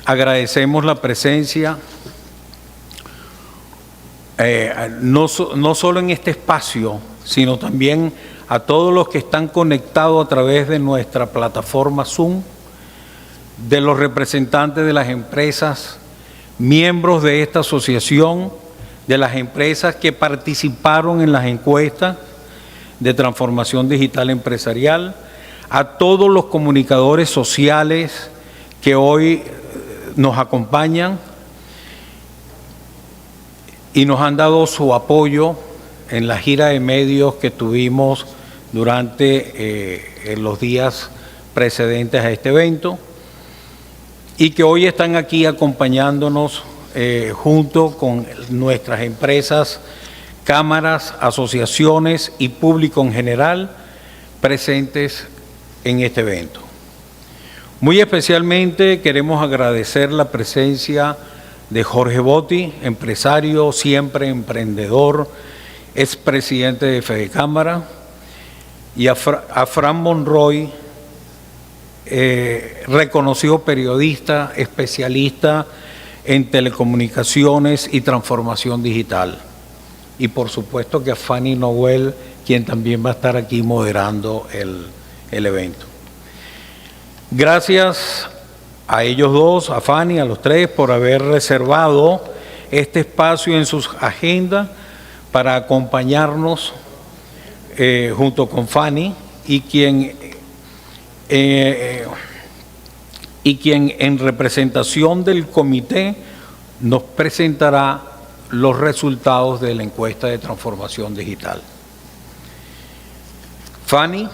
Agradecemos la presencia, no solo en este espacio, sino también a todos los que están conectados a través de nuestra plataforma Zoom, de los representantes de las empresas, miembros de esta asociación, de las empresas que participaron en las encuestas de transformación digital empresarial, a todos los comunicadores sociales que hoy nos acompañan y nos han dado su apoyo en la gira de medios que tuvimos durante los días precedentes a este evento y que hoy están aquí acompañándonos junto con nuestras empresas, cámaras, asociaciones y público en general presentes en este evento. Muy especialmente queremos agradecer la presencia de Jorge Botti, empresario, siempre emprendedor, expresidente de Fedecámara, y a Fran Monroy, reconocido periodista, especialista en telecomunicaciones y transformación digital. Y por supuesto que a Fanny Noel, quien también va a estar aquí moderando el evento. Gracias a ellos dos, a Fanny, a los tres, por haber reservado este espacio en sus agendas para acompañarnos junto con Fanny y quien en representación del comité nos presentará los resultados de la encuesta de transformación digital. Fanny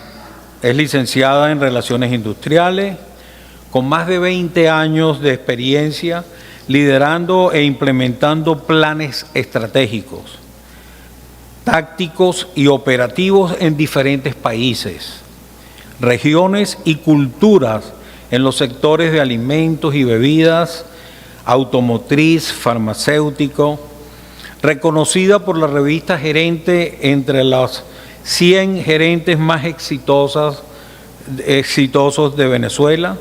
es licenciada en Relaciones Industriales, con más de 20 años de experiencia liderando e implementando planes estratégicos, tácticos y operativos en diferentes países, regiones y culturas en los sectores de alimentos y bebidas, automotriz, farmacéutico, reconocida por la revista Gerente entre las 100 gerentes más exitosos de Venezuela,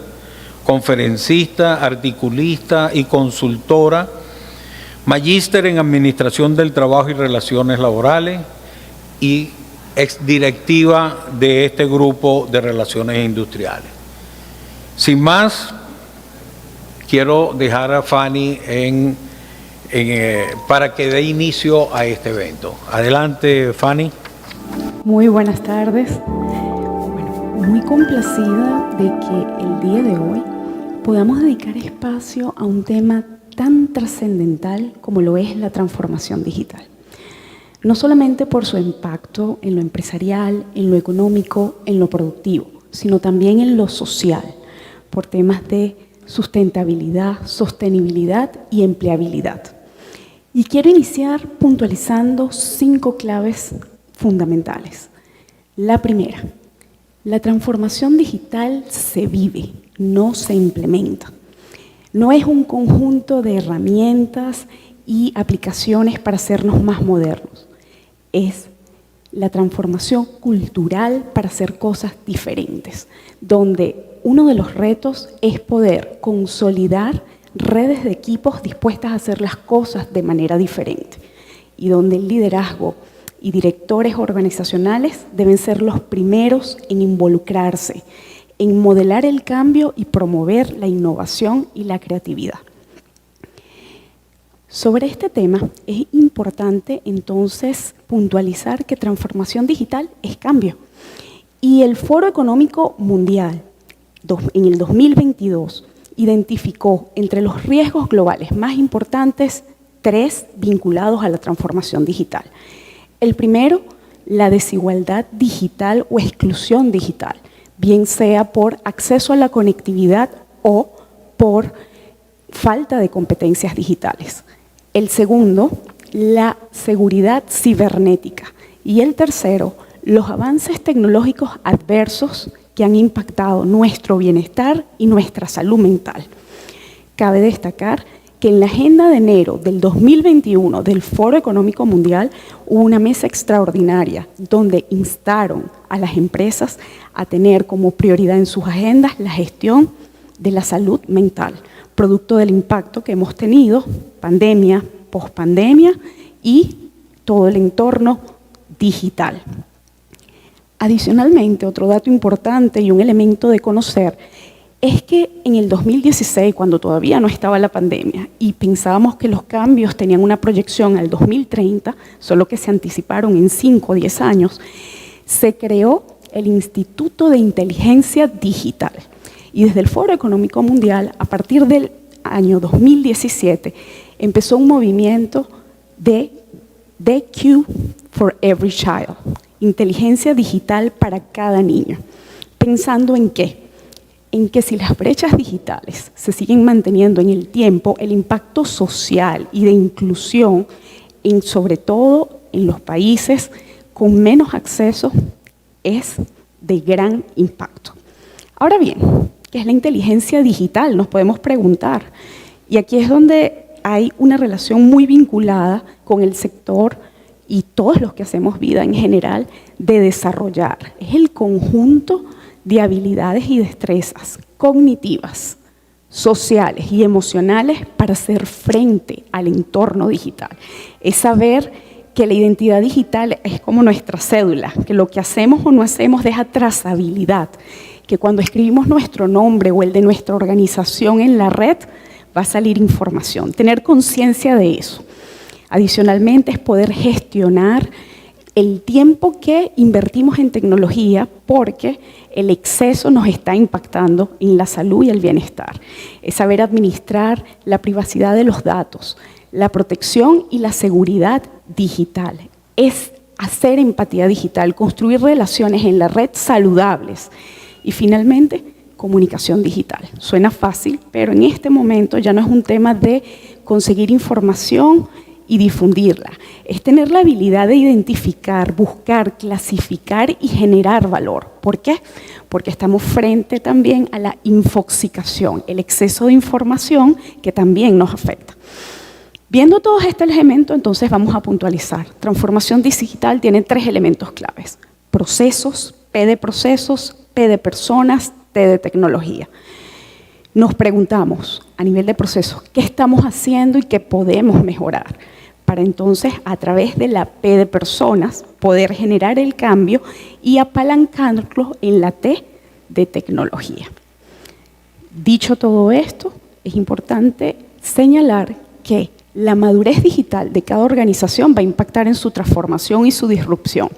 conferencista, articulista y consultora, magíster en Administración del Trabajo y Relaciones Laborales y exdirectiva de este grupo de Relaciones Industriales. Sin más, quiero dejar a Fanny para que dé inicio a este evento. Adelante, Fanny. Muy buenas tardes. Bueno, muy complacida de que el día de hoy podamos dedicar espacio a un tema tan trascendental como lo es la transformación digital. No solamente por su impacto en lo empresarial, en lo económico, en lo productivo, sino también en lo social, por temas de sustentabilidad, sostenibilidad y empleabilidad. Y quiero iniciar puntualizando 5 claves fundamentales. La primera, la transformación digital se vive, no se implementa. No es un conjunto de herramientas y aplicaciones para hacernos más modernos. Es la transformación cultural para hacer cosas diferentes, donde uno de los retos es poder consolidar redes de equipos dispuestas a hacer las cosas de manera diferente y donde el liderazgo y directores organizacionales deben ser los primeros en involucrarse, en modelar el cambio y promover la innovación y la creatividad. Sobre este tema es importante entonces puntualizar que transformación digital es cambio. Y el Foro Económico Mundial en el 2022 identificó entre los riesgos globales más importantes 3 vinculados a la transformación digital. El primero, la desigualdad digital o exclusión digital, bien sea por acceso a la conectividad o por falta de competencias digitales. El segundo, la seguridad cibernética. Y el tercero, los avances tecnológicos adversos que han impactado nuestro bienestar y nuestra salud mental. Cabe destacar que en la agenda de enero del 2021 del Foro Económico Mundial hubo una mesa extraordinaria donde instaron a las empresas a tener como prioridad en sus agendas la gestión de la salud mental, producto del impacto que hemos tenido, pandemia, pospandemia y todo el entorno digital. Adicionalmente, otro dato importante y un elemento de conocer es que en el 2016, cuando todavía no estaba la pandemia y pensábamos que los cambios tenían una proyección al 2030, solo que se anticiparon en 5 o 10 años, se creó el Instituto de Inteligencia Digital. Y desde el Foro Económico Mundial, a partir del año 2017, empezó un movimiento de DQ for Every Child, inteligencia digital para cada niño. ¿Pensando en qué? En que si las brechas digitales se siguen manteniendo en el tiempo, el impacto social y de inclusión, sobre todo en los países con menos acceso, es de gran impacto. Ahora bien, ¿qué es la inteligencia digital? Nos podemos preguntar. Y aquí es donde hay una relación muy vinculada con el sector y todos los que hacemos vida en general de desarrollar. Es el conjunto de habilidades y destrezas cognitivas, sociales y emocionales para hacer frente al entorno digital. Es saber que la identidad digital es como nuestra cédula, que lo que hacemos o no hacemos deja trazabilidad, que cuando escribimos nuestro nombre o el de nuestra organización en la red, va a salir información. Tener conciencia de eso. Adicionalmente, es poder gestionar el tiempo que invertimos en tecnología porque el exceso nos está impactando en la salud y el bienestar. Es saber administrar la privacidad de los datos, la protección y la seguridad digital. Es hacer empatía digital, construir relaciones en la red saludables. Y finalmente, comunicación digital. Suena fácil, pero en este momento ya no es un tema de conseguir información y difundirla. Es tener la habilidad de identificar, buscar, clasificar y generar valor. ¿Por qué? Porque estamos frente también a la infoxicación, el exceso de información que también nos afecta. Viendo todos estos elementos, entonces vamos a puntualizar. Transformación digital tiene 3 elementos claves. Procesos, P de procesos, P de personas, T de tecnología. Nos preguntamos, a nivel de procesos, ¿qué estamos haciendo y qué podemos mejorar? Para entonces, a través de la P de personas, poder generar el cambio y apalancarlo en la T de tecnología. Dicho todo esto, es importante señalar que la madurez digital de cada organización va a impactar en su transformación y su disrupción.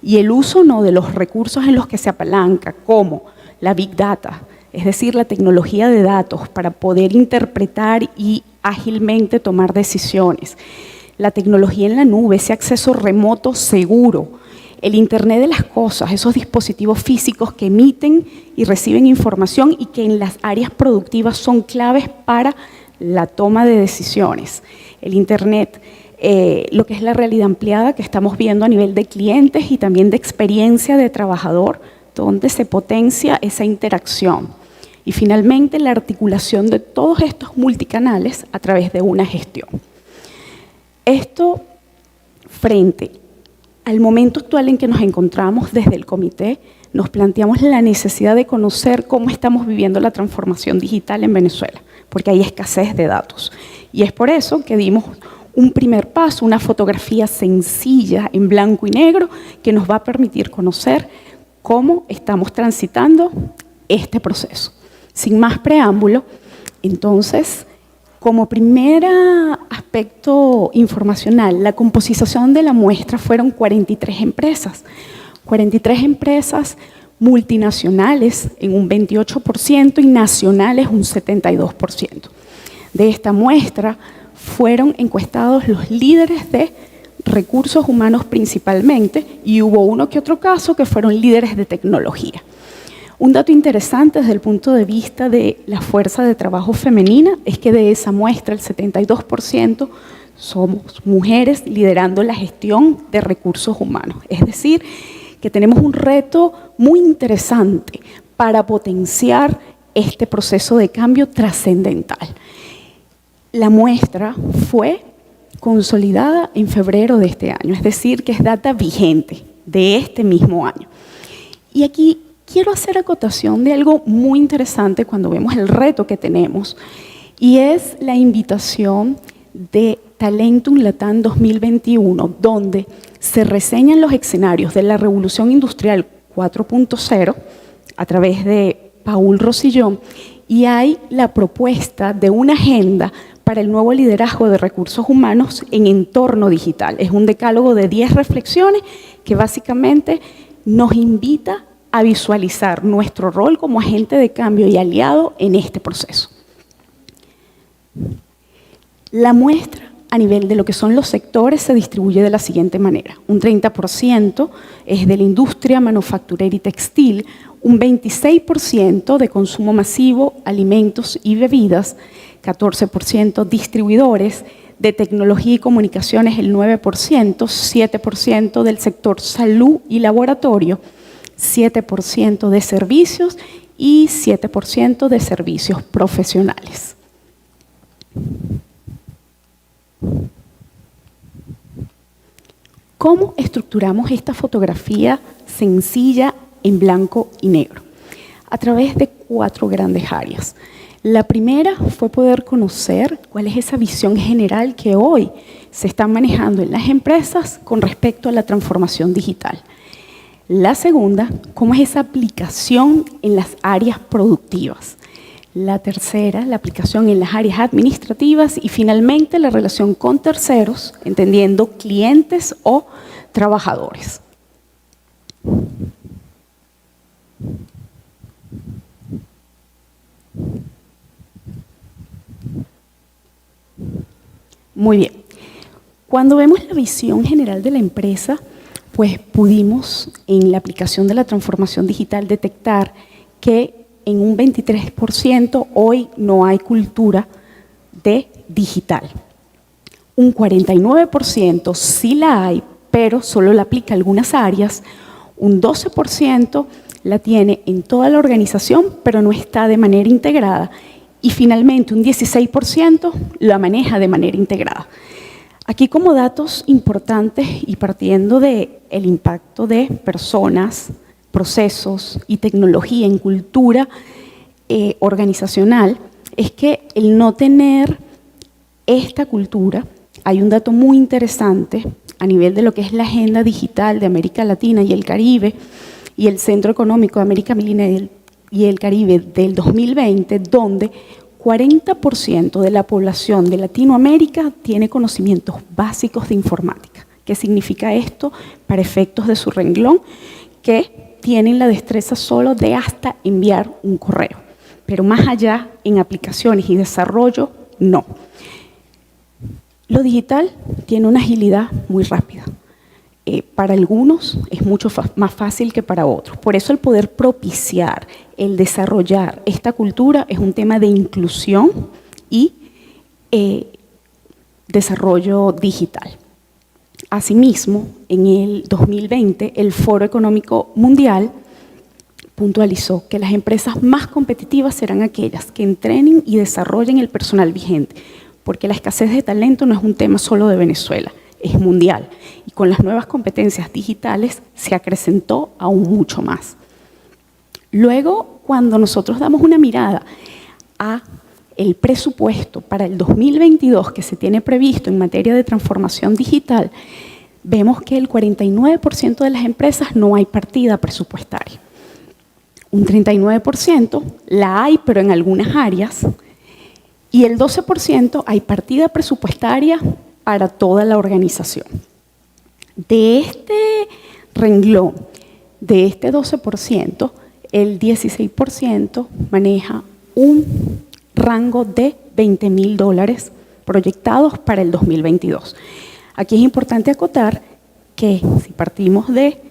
Y el uso no de los recursos en los que se apalanca, como la Big Data, es decir, la tecnología de datos para poder interpretar y ágilmente tomar decisiones. La tecnología en la nube, ese acceso remoto seguro, el Internet de las cosas, esos dispositivos físicos que emiten y reciben información y que en las áreas productivas son claves para la toma de decisiones. El Internet, lo que es la realidad ampliada que estamos viendo a nivel de clientes y también de experiencia de trabajador, donde se potencia esa interacción. Y finalmente, la articulación de todos estos multicanales a través de una gestión. Esto frente al momento actual en que nos encontramos desde el comité, nos planteamos la necesidad de conocer cómo estamos viviendo la transformación digital en Venezuela, porque hay escasez de datos. Y es por eso que dimos un primer paso, una fotografía sencilla en blanco y negro que nos va a permitir conocer cómo estamos transitando este proceso. Sin más preámbulo, entonces, como primer aspecto informacional, la composición de la muestra fueron 43 empresas. 43 empresas multinacionales en un 28% y nacionales un 72%. De esta muestra fueron encuestados los líderes de recursos humanos principalmente y hubo uno que otro caso que fueron líderes de tecnología. Un dato interesante desde el punto de vista de la fuerza de trabajo femenina es que de esa muestra el 72% somos mujeres liderando la gestión de recursos humanos. Es decir, que tenemos un reto muy interesante para potenciar este proceso de cambio trascendental. La muestra fue consolidada en febrero de este año, es decir, que es data vigente de este mismo año. Y aquí quiero hacer acotación de algo muy interesante cuando vemos el reto que tenemos, y es la invitación de Talentum Latam 2021, donde se reseñan los escenarios de la Revolución Industrial 4.0 a través de Paul Rosillón, y hay la propuesta de una agenda para el nuevo liderazgo de recursos humanos en entorno digital. Es un decálogo de 10 reflexiones que básicamente nos invita a visualizar nuestro rol como agente de cambio y aliado en este proceso. La muestra a nivel de lo que son los sectores se distribuye de la siguiente manera. Un 30% es de la industria manufacturera y textil, un 26% de consumo masivo, alimentos y bebidas, 14% distribuidores, de tecnología y comunicaciones el 9%, 7% del sector salud y laboratorio, 7% de servicios y 7% de servicios profesionales. ¿Cómo estructuramos esta fotografía sencilla en blanco y negro? A través de 4 grandes áreas. La primera fue poder conocer cuál es esa visión general que hoy se está manejando en las empresas con respecto a la transformación digital. La segunda, cómo es esa aplicación en las áreas productivas. La tercera, la aplicación en las áreas administrativas y finalmente la relación con terceros, entendiendo clientes o trabajadores. Muy bien. Cuando vemos la visión general de la empresa, pues pudimos en la aplicación de la transformación digital detectar que en un 23% hoy no hay cultura de digital. Un 49% sí la hay, pero solo la aplica a algunas áreas. Un 12% la tiene en toda la organización, pero no está de manera integrada. Y finalmente un 16% la maneja de manera integrada. Aquí como datos importantes y partiendo del impacto de personas, procesos y tecnología en cultura organizacional, es que el no tener esta cultura, hay un dato muy interesante a nivel de lo que es la agenda digital de América Latina y el Caribe y el Centro Económico de América Latina y el Caribe del 2020, donde 40% de la población de Latinoamérica tiene conocimientos básicos de informática. ¿Qué significa esto? Para efectos de su renglón, que tienen la destreza solo de hasta enviar un correo, pero más allá en aplicaciones y desarrollo, no. Lo digital tiene una agilidad muy rápida. Para algunos es mucho más fácil que para otros. Por eso el poder propiciar, el desarrollar esta cultura es un tema de inclusión y desarrollo digital. Asimismo, en el 2020, el Foro Económico Mundial puntualizó que las empresas más competitivas serán aquellas que entrenen y desarrollen el personal vigente, porque la escasez de talento no es un tema solo de Venezuela, es mundial. Y con las nuevas competencias digitales se acrecentó aún mucho más. Luego, cuando nosotros damos una mirada a el presupuesto para el 2022 que se tiene previsto en materia de transformación digital, vemos que el 49% de las empresas no hay partida presupuestaria. Un 39% la hay, pero en algunas áreas, y el 12% hay partida presupuestaria para toda la organización. De este renglón, de este 12%, el 16% maneja un rango de $20.000 proyectados para el 2022. Aquí es importante acotar que si partimos de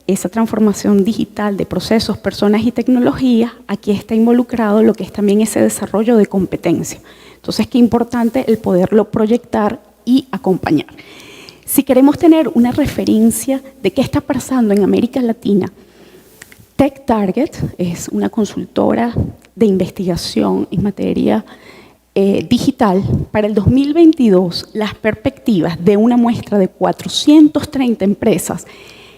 esa transformación digital de procesos, personas y tecnología, aquí está involucrado lo que es también ese desarrollo de competencia. Entonces, qué importante el poderlo proyectar y acompañar. Si queremos tener una referencia de qué está pasando en América Latina, TechTarget es una consultora de investigación en materia digital. Para el 2022, las perspectivas de una muestra de 430 empresas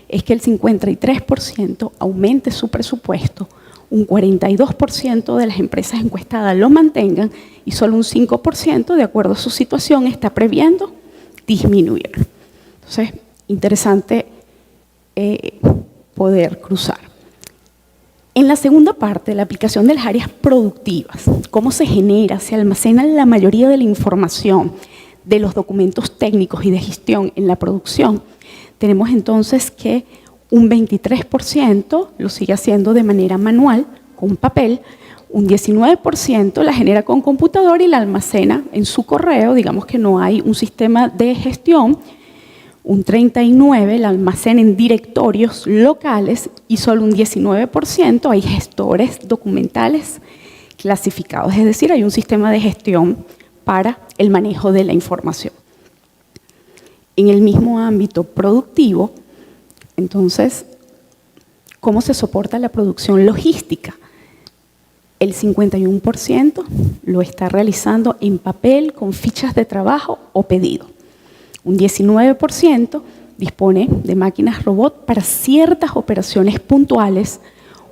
es que el 53% aumente su presupuesto, un 42% de las empresas encuestadas lo mantengan y solo un 5%, de acuerdo a su situación, está previendo disminuir. Entonces, interesante poder cruzar. En la segunda parte, la aplicación de las áreas productivas, cómo se genera, se almacena la mayoría de la información de los documentos técnicos y de gestión en la producción. Tenemos entonces que un 23% lo sigue haciendo de manera manual, con papel, un 19% la genera con computador y la almacena en su correo, digamos que no hay un sistema de gestión, un 39% la almacena en directorios locales y solo un 19% hay gestores documentales clasificados, es decir, hay un sistema de gestión para el manejo de la información. En el mismo ámbito productivo, entonces, ¿cómo se soporta la producción logística? El 51% lo está realizando en papel, con fichas de trabajo o pedido. Un 19% dispone de máquinas robot para ciertas operaciones puntuales.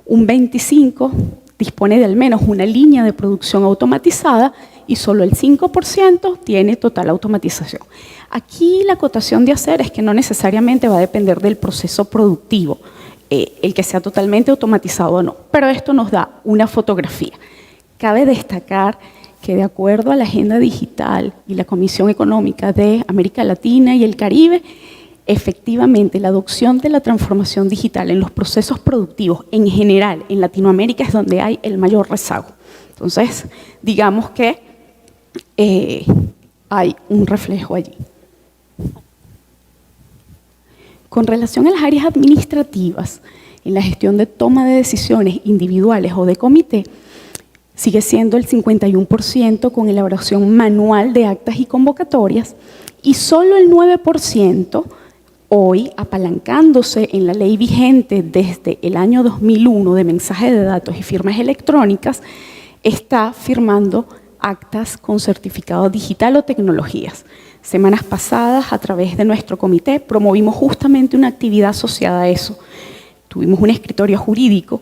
Un 25% dispone de al menos una línea de producción automatizada y solo el 5% tiene total automatización. Aquí la acotación de hacer es que no necesariamente va a depender del proceso productivo, el que sea totalmente automatizado o no, pero esto nos da una fotografía. Cabe destacar que de acuerdo a la Agenda Digital y la Comisión Económica de América Latina y el Caribe, efectivamente la adopción de la transformación digital en los procesos productivos en general en Latinoamérica es donde hay el mayor rezago. Entonces, digamos que hay un reflejo allí. Con relación a las áreas administrativas, en la gestión de toma de decisiones individuales o de comité, sigue siendo el 51% con elaboración manual de actas y convocatorias y solo el 9% hoy, apalancándose en la ley vigente desde el año 2001 de mensaje de datos y firmas electrónicas, está firmando actas con certificado digital o tecnologías. Semanas pasadas, a través de nuestro comité, promovimos justamente una actividad asociada a eso. Tuvimos un escritorio jurídico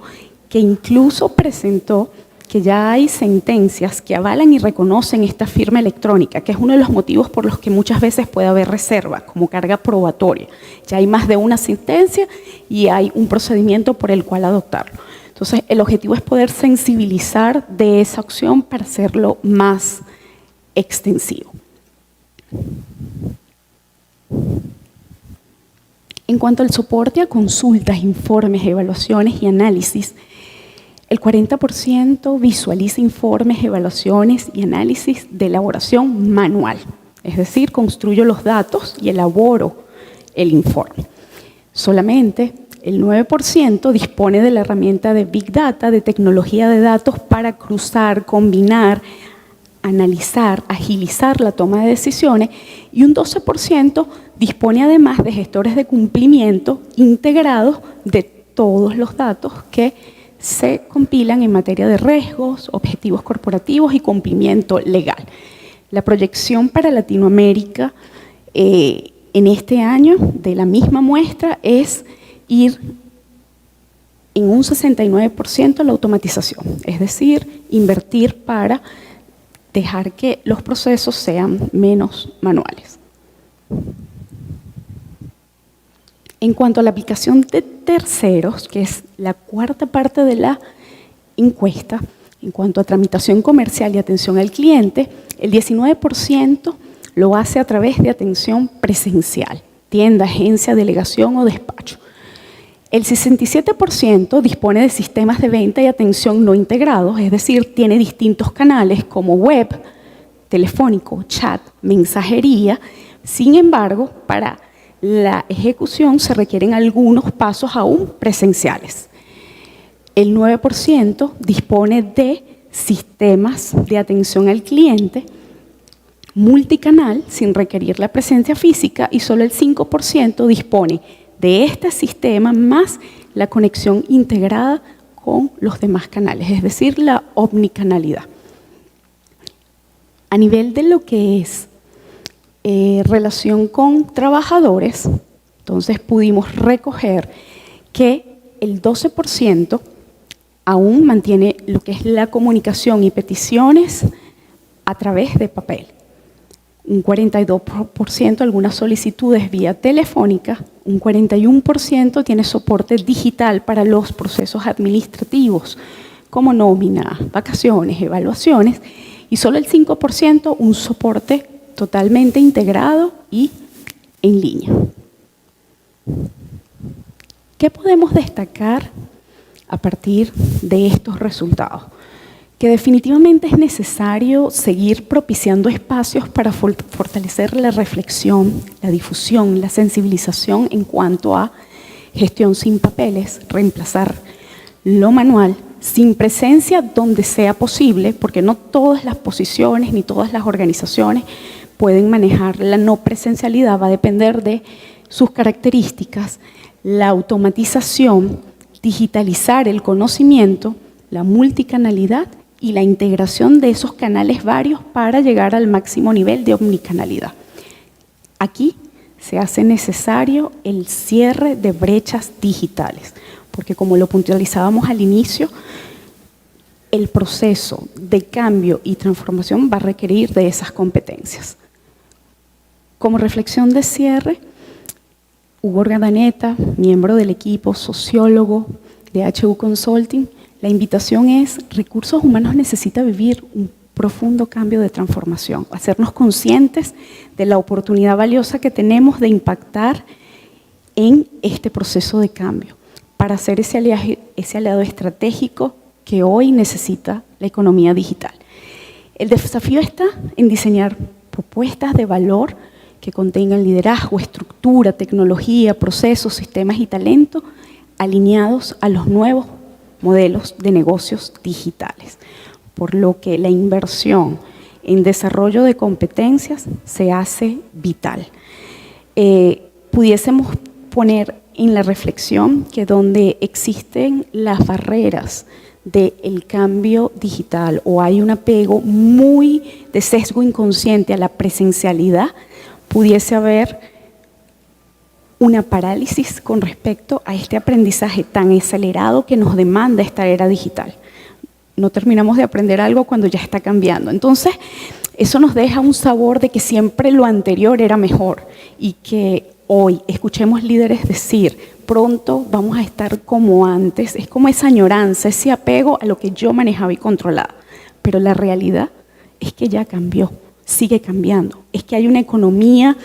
que incluso presentó que ya hay sentencias que avalan y reconocen esta firma electrónica, que es uno de los motivos por los que muchas veces puede haber reserva, como carga probatoria. Ya hay más de una sentencia y hay un procedimiento por el cual adoptarlo. Entonces, el objetivo es poder sensibilizar de esa opción para hacerlo más extensivo. En cuanto al soporte a consultas, informes, evaluaciones y análisis, el 40% visualiza informes, evaluaciones y análisis de elaboración manual. Es decir, construyo los datos y elaboro el informe. Solamente el 9% dispone de la herramienta de Big Data, de tecnología de datos para cruzar, combinar, analizar, agilizar la toma de decisiones y un 12% dispone además de gestores de cumplimiento integrados de todos los datos que se compilan en materia de riesgos, objetivos corporativos y cumplimiento legal. La proyección para Latinoamérica en este año de la misma muestra es ir en un 69% la automatización, es decir, invertir para dejar que los procesos sean menos manuales. En cuanto a la aplicación de terceros, que es la cuarta parte de la encuesta, en cuanto a tramitación comercial y atención al cliente, el 19% lo hace a través de atención presencial, tienda, agencia, delegación o despacho. El 67% dispone de sistemas de venta y atención no integrados, es decir, tiene distintos canales como web, telefónico, chat, mensajería. Sin embargo, para la ejecución se requieren algunos pasos aún presenciales. El 9% dispone de sistemas de atención al cliente multicanal sin requerir la presencia física y solo el 5% dispone de este sistema más la conexión integrada con los demás canales, es decir, la omnicanalidad. A nivel de lo que es relación con trabajadores, entonces pudimos recoger que el 12% aún mantiene lo que es la comunicación y peticiones a través de papel. Un 42% algunas solicitudes vía telefónica, un 41% tiene soporte digital para los procesos administrativos, como nómina, vacaciones, evaluaciones, y solo el 5% un soporte totalmente integrado y en línea. ¿Qué podemos destacar a partir de estos resultados? Que definitivamente es necesario seguir propiciando espacios para fortalecer la reflexión, la difusión, la sensibilización en cuanto a gestión sin papeles, reemplazar lo manual, sin presencia donde sea posible, porque no todas las posiciones ni todas las organizaciones pueden manejar la no presencialidad, va a depender de sus características, la automatización, digitalizar el conocimiento, la multicanalidad y la integración de esos canales varios para llegar al máximo nivel de omnicanalidad. Aquí se hace necesario el cierre de brechas digitales, porque como lo puntualizábamos al inicio, el proceso de cambio y transformación va a requerir de esas competencias. Como reflexión de cierre, Hugo Urdaneta, miembro del equipo, sociólogo de HU Consulting, la invitación es: Recursos Humanos necesita vivir un profundo cambio de transformación, hacernos conscientes de la oportunidad valiosa que tenemos de impactar en este proceso de cambio, para ser ese aliado estratégico que hoy necesita la economía digital. El desafío está en diseñar propuestas de valor que contengan liderazgo, estructura, tecnología, procesos, sistemas y talento alineados a los nuevos modelos de negocios digitales, por lo que la inversión en desarrollo de competencias se hace vital. Pudiésemos poner en la reflexión que donde existen las barreras del cambio digital o hay un apego muy de sesgo inconsciente a la presencialidad, pudiese haber una parálisis con respecto a este aprendizaje tan acelerado que nos demanda esta era digital. No terminamos de aprender algo cuando ya está cambiando. Entonces, eso nos deja un sabor de que siempre lo anterior era mejor y que hoy escuchemos líderes decir: pronto vamos a estar como antes. Es como esa añoranza, ese apego a lo que yo manejaba y controlaba. Pero la realidad es que ya cambió, sigue cambiando. Es que hay una economía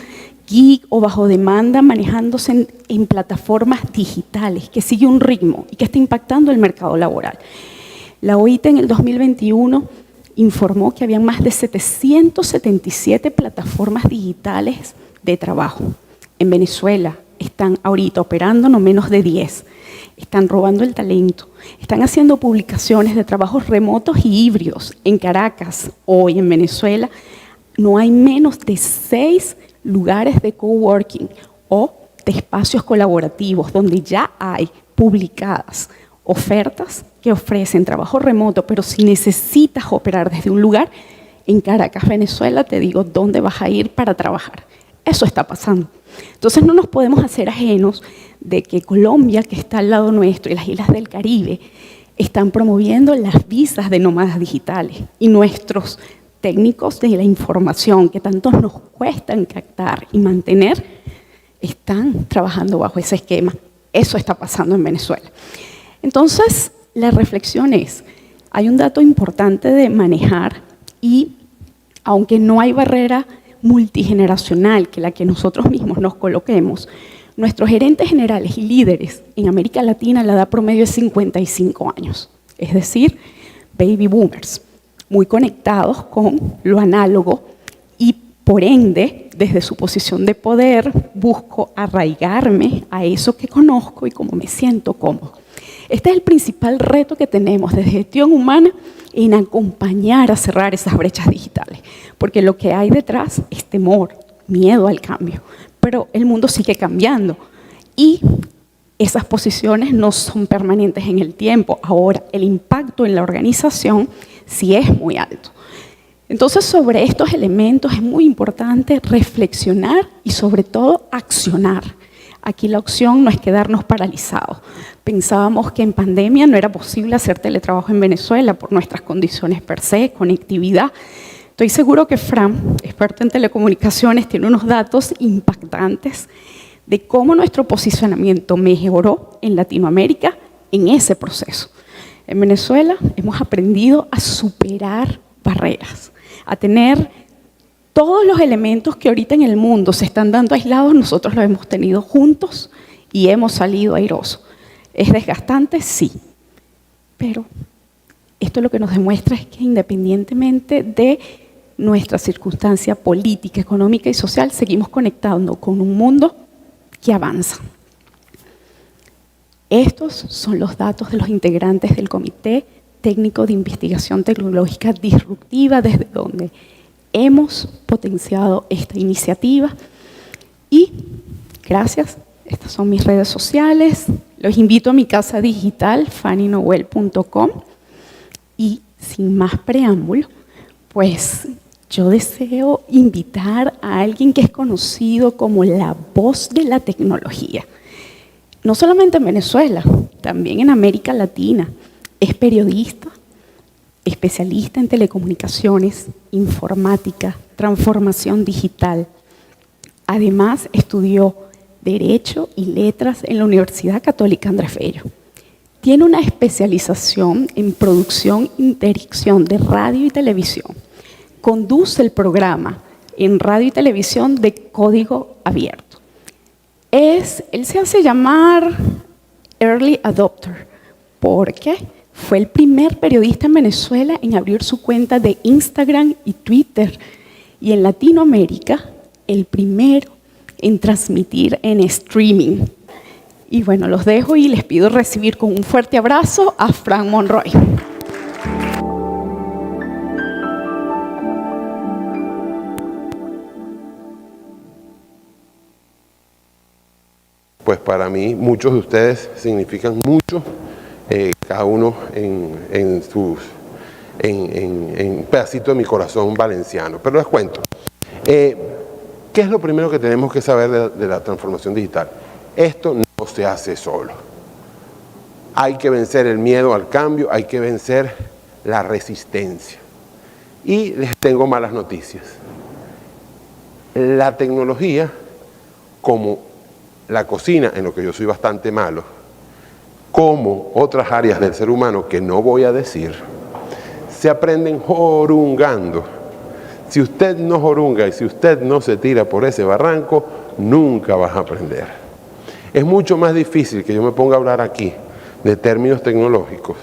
gig o bajo demanda manejándose en plataformas digitales, que sigue un ritmo y que está impactando el mercado laboral. La OIT en el 2021 informó que había más de 777 plataformas digitales de trabajo. En Venezuela están ahorita operando no menos de 10. Están robando el talento. Están haciendo publicaciones de trabajos remotos y híbridos. En Caracas, hoy en Venezuela, no hay menos de 6 lugares de coworking o de espacios colaborativos donde ya hay publicadas ofertas que ofrecen trabajo remoto, pero si necesitas operar desde un lugar, en Caracas, Venezuela, te digo dónde vas a ir para trabajar. Eso está pasando. Entonces no nos podemos hacer ajenos de que Colombia, que está al lado nuestro, y las islas del Caribe, están promoviendo las visas de nómadas digitales y nuestros técnicos de la información que tanto nos cuestan captar y mantener, están trabajando bajo ese esquema. Eso está pasando en Venezuela. Entonces, la reflexión es, hay un dato importante de manejar y aunque no hay barrera multigeneracional que la que nosotros mismos nos coloquemos, nuestros gerentes generales y líderes en América Latina la edad promedio es 55 años, es decir, baby boomers, muy conectados con lo análogo y por ende, desde su posición de poder, busco arraigarme a eso que conozco y cómo me siento cómodo. Este es el principal reto que tenemos desde Gestión Humana en acompañar a cerrar esas brechas digitales, porque lo que hay detrás es temor, miedo al cambio, pero el mundo sigue cambiando y esas posiciones no son permanentes en el tiempo. Ahora, el impacto en la organización sí es muy alto. Entonces, sobre estos elementos es muy importante reflexionar y sobre todo accionar. Aquí la opción no es quedarnos paralizados. Pensábamos que en pandemia no era posible hacer teletrabajo en Venezuela por nuestras condiciones per se, conectividad. Estoy seguro que Fran, experto en telecomunicaciones, tiene unos datos impactantes de cómo nuestro posicionamiento mejoró en Latinoamérica en ese proceso. En Venezuela hemos aprendido a superar barreras, a tener todos los elementos que ahorita en el mundo se están dando aislados, nosotros los hemos tenido juntos y hemos salido airosos. ¿Es desgastante? Sí. Pero esto lo que nos demuestra es que independientemente de nuestra circunstancia política, económica y social, seguimos conectando con un mundo que avanza. Estos son los datos de los integrantes del Comité Técnico de Investigación Tecnológica Disruptiva, desde donde hemos potenciado esta iniciativa. Y gracias, estas son mis redes sociales. Los invito a mi casa digital, fannynoel.com. Y sin más preámbulo, pues yo deseo invitar a alguien que es conocido como la voz de la tecnología. No solamente en Venezuela, también en América Latina. Es periodista, especialista en telecomunicaciones, informática, transformación digital. Además, estudió Derecho y Letras en la Universidad Católica Andrés Bello. Tiene una especialización en producción e dirección de radio y televisión. Conduce el programa en radio y televisión de Código Abierto. Él se hace llamar Early Adopter, porque fue el primer periodista en Venezuela en abrir su cuenta de Instagram y Twitter, y en Latinoamérica el primero en transmitir en streaming. Y bueno, los dejo y les pido recibir con un fuerte abrazo a Fran Monroy. Pues para mí muchos de ustedes significan mucho, cada uno en un pedacito de mi corazón valenciano. Pero les cuento, ¿qué es lo primero que tenemos que saber de la transformación digital? Esto no se hace solo. Hay que vencer el miedo al cambio, hay que vencer la resistencia. Y les tengo malas noticias. La tecnología, como la cocina, en lo que yo soy bastante malo, como otras áreas del ser humano que no voy a decir, se aprenden jorungando. Si usted no jorunga y si usted no se tira por ese barranco, nunca vas a aprender. Es mucho más difícil que yo me ponga a hablar aquí de términos tecnológicos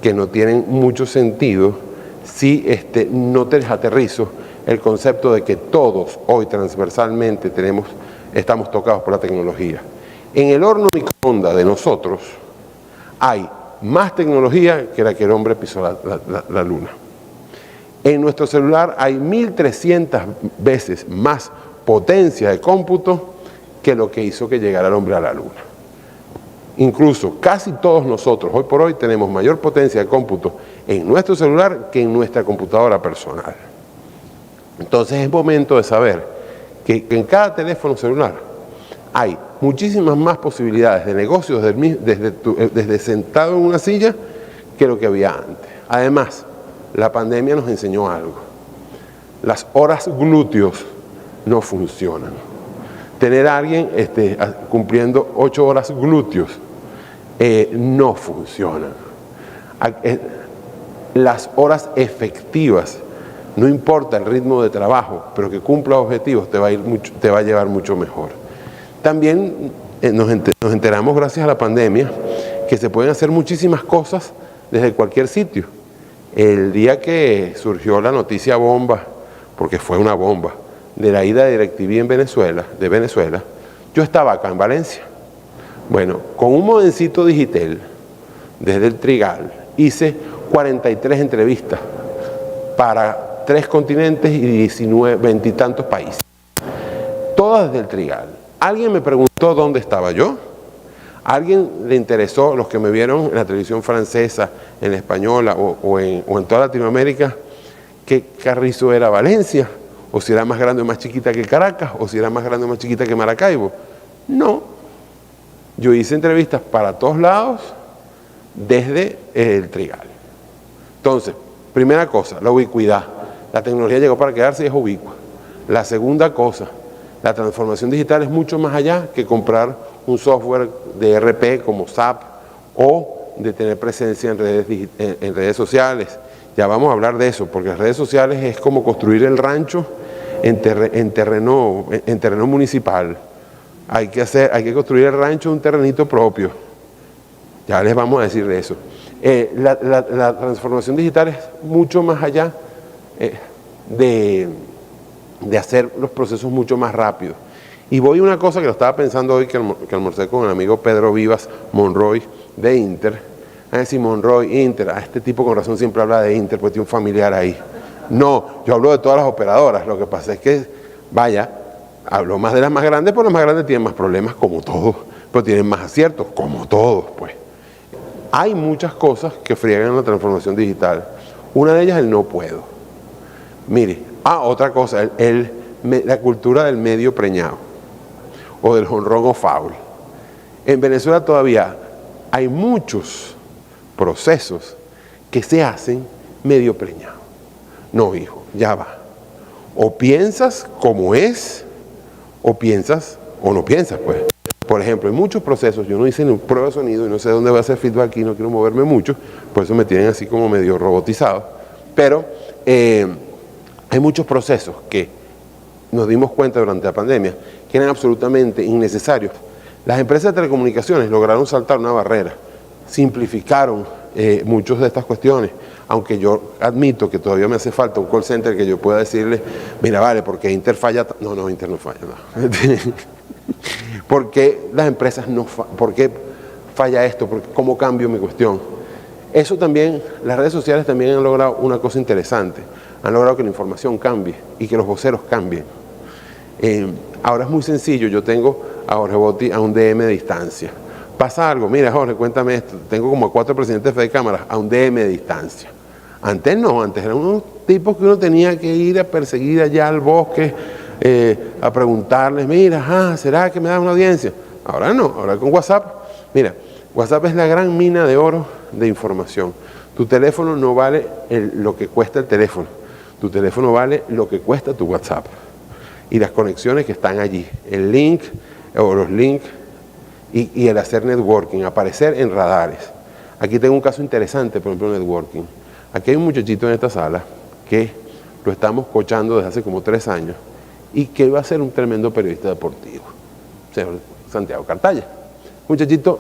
que no tienen mucho sentido si no te aterrizo el concepto de que todos hoy transversalmente estamos tocados por la tecnología. En el horno microondas de nosotros hay más tecnología que la que el hombre pisó la luna. En nuestro celular hay 1300 veces más potencia de cómputo que lo que hizo que llegara el hombre a la luna. Incluso casi todos nosotros hoy por hoy tenemos mayor potencia de cómputo en nuestro celular que en nuestra computadora personal. Entonces es momento de saber que en cada teléfono celular hay muchísimas más posibilidades de negocios desde sentado en una silla que lo que había antes. Además, la pandemia nos enseñó algo. Las horas glúteos no funcionan. Tener a alguien cumpliendo 8 horas glúteos no funciona. Las horas efectivas, no importa el ritmo de trabajo, pero que cumpla objetivos, te va a llevar mucho mejor. También nos enteramos gracias a la pandemia que se pueden hacer muchísimas cosas desde cualquier sitio. El día que surgió la noticia bomba, porque fue una bomba, de la ida de DirecTV de Venezuela, yo estaba acá en Valencia. Bueno, con un modencito digital desde el Trigal hice 43 entrevistas para 3 continentes y 20 y tantos países. Todas desde el Trigal. Alguien me preguntó dónde estaba yo. ¿A alguien le interesó, los que me vieron en la televisión francesa, en la española o en toda Latinoamérica, qué Carrizo era Valencia? ¿O si era más grande o más chiquita que Caracas? ¿O si era más grande o más chiquita que Maracaibo? No, Yo hice entrevistas para todos lados desde el trigal. Entonces, primera cosa, la ubicuidad. La tecnología llegó para quedarse y es ubicua. La segunda cosa, la transformación digital es mucho más allá que comprar un software de ERP como SAP o de tener presencia en redes sociales. Ya vamos a hablar de eso, porque las redes sociales es como construir el rancho en terreno municipal. Hay que construir el rancho en un terrenito propio. Ya les vamos a decir de eso. La transformación digital es mucho más allá de hacer los procesos mucho más rápidos. Y voy a una cosa que lo estaba pensando hoy, que almorcé con el amigo Pedro Vivas Monroy de Inter. A decir Monroy, Inter, a este tipo con razón siempre habla de Inter, porque tiene un familiar ahí. No, yo hablo de todas las operadoras. Lo que pasa es que, vaya, hablo más de las más grandes, porque las más grandes tienen más problemas, como todos, pero tienen más aciertos, como todos, pues. Hay muchas cosas que friegan la transformación digital. Una de ellas es el no puedo. Mire, otra cosa, la cultura del medio preñado, o del jonrón o foul. En Venezuela todavía hay muchos procesos que se hacen medio preñado. No, hijo, ya va. O piensas como es, o piensas, o no piensas, pues. Por ejemplo, en muchos procesos, yo no hice ni prueba de sonido y no sé dónde va a hacer feedback aquí, no quiero moverme mucho, por eso me tienen así como medio robotizado. Pero hay muchos procesos que nos dimos cuenta durante la pandemia que eran absolutamente innecesarios. Las empresas de telecomunicaciones lograron saltar una barrera, simplificaron muchas de estas cuestiones, aunque yo admito que todavía me hace falta un call center que yo pueda decirle, mira, vale, porque Inter falla. No, Inter no falla, no. ¿Por qué las empresas por qué falla esto? ¿Cómo cambio mi cuestión? Eso también, las redes sociales también han logrado una cosa interesante. Han logrado que la información cambie y que los voceros cambien. Ahora es muy sencillo. Yo tengo a Jorge Botti a un DM de distancia. Pasa algo, mira Jorge, cuéntame esto. Tengo como a 4 presidentes de cámaras a un DM de distancia. Antes no, antes eran unos tipos que uno tenía que ir a perseguir allá al bosque, a preguntarles, mira, ¿será que me da una audiencia? Ahora no, ahora con WhatsApp. Mira, WhatsApp es la gran mina de oro de información. Tu teléfono no vale lo que cuesta el teléfono. Tu teléfono vale lo que cuesta tu WhatsApp. Y las conexiones que están allí. El link o los links y el hacer networking, aparecer en radares. Aquí tengo un caso interesante, por ejemplo, networking. Aquí hay un muchachito en esta sala que lo estamos coachando desde hace como 3 años y que va a ser un tremendo periodista deportivo, señor Santiago Cartaya. Muchachito,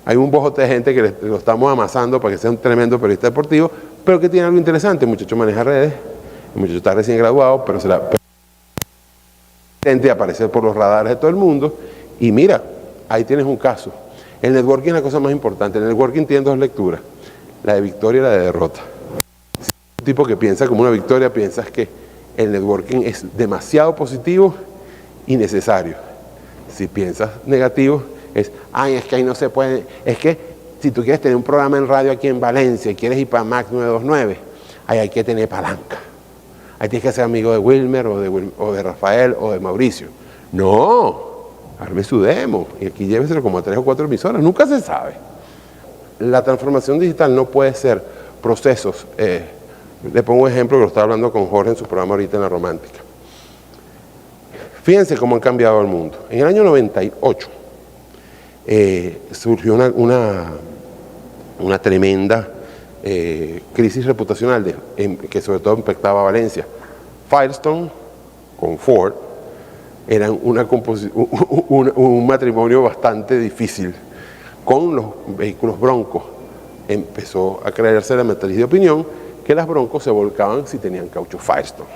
hay un bojote de gente que lo estamos amasando para que sea un tremendo periodista deportivo, pero que tiene algo interesante. El muchacho maneja redes, el muchacho está recién graduado, pero intenta aparecer por los radares de todo el mundo. Y mira, ahí tienes un caso. El networking es la cosa más importante. El networking tiene 2 lecturas, la de victoria y la de derrota. Si un tipo que piensa como una victoria, piensas que el networking es demasiado positivo y necesario. Si piensas negativo, es que ahí no se puede. Es que si tú quieres tener un programa en radio aquí en Valencia y quieres ir para Max 929, ahí hay que tener palanca. Ahí tienes que ser amigo de Wilmer o de Rafael o de Mauricio. No, arme su demo y aquí lléveselo como a 3 o 4 emisoras, nunca se sabe. La transformación digital no puede ser procesos. Le pongo un ejemplo que lo estaba hablando con Jorge en su programa ahorita en La Romántica. Fíjense cómo han cambiado el mundo. En el año 98 surgió una tremenda crisis reputacional que sobre todo impactaba a Valencia. Firestone con Ford eran un matrimonio bastante difícil. Con los vehículos Bronco empezó a crearse la matriz de opinión que las Broncos se volcaban si tenían caucho Firestone.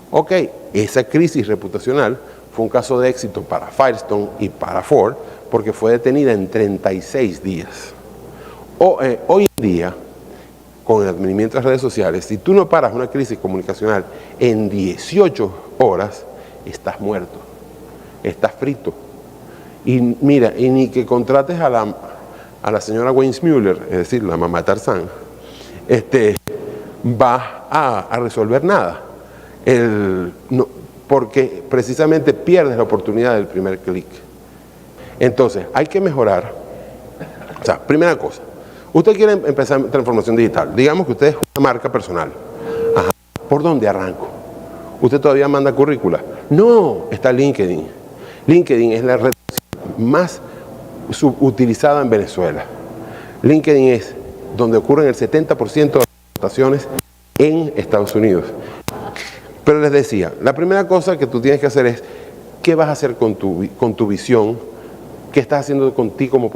Ok, esa crisis reputacional fue un caso de éxito para Firestone y para Ford porque fue detenida en 36 días. Hoy en día, con el advenimiento de las redes sociales, si tú no paras una crisis comunicacional en 18 horas, estás muerto, estás frito. Y mira, y ni que contrates a la señora Weissmuller, es decir, la mamá de Tarzán, va a resolver nada. Porque precisamente pierdes la oportunidad del primer clic. Entonces, hay que mejorar. O sea, primera cosa, usted quiere empezar transformación digital. Digamos que usted es una marca personal. Ajá. ¿Por dónde arranco? ¿Usted todavía manda currícula? No, está LinkedIn. LinkedIn es la red más subutilizada en Venezuela. LinkedIn es donde ocurren el 70% de las votaciones en Estados Unidos. Pero les decía, la primera cosa que tú tienes que hacer es, ¿qué vas a hacer con tu visión? ¿Qué estás haciendo contigo como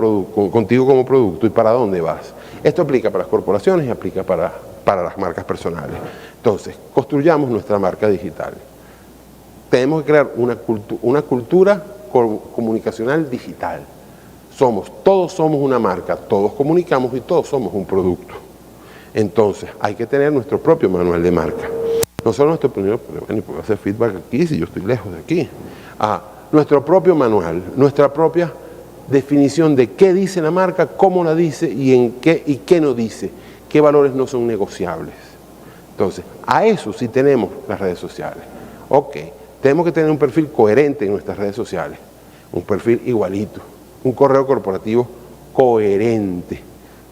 producto y para dónde vas? Esto aplica para las corporaciones y aplica para las marcas personales. Entonces, construyamos nuestra marca digital. Tenemos que crear una cultura comunicacional digital. Todos somos una marca, todos comunicamos y todos somos un producto. Entonces, hay que tener nuestro propio manual de marca. No solo nuestro primero, ni puedo hacer feedback aquí si yo estoy lejos de aquí. Nuestro propio manual, nuestra propia definición de qué dice la marca, cómo la dice y qué no dice, qué valores no son negociables. Entonces, a eso sí tenemos las redes sociales. Ok, tenemos que tener un perfil coherente en nuestras redes sociales, un perfil igualito, un correo corporativo coherente.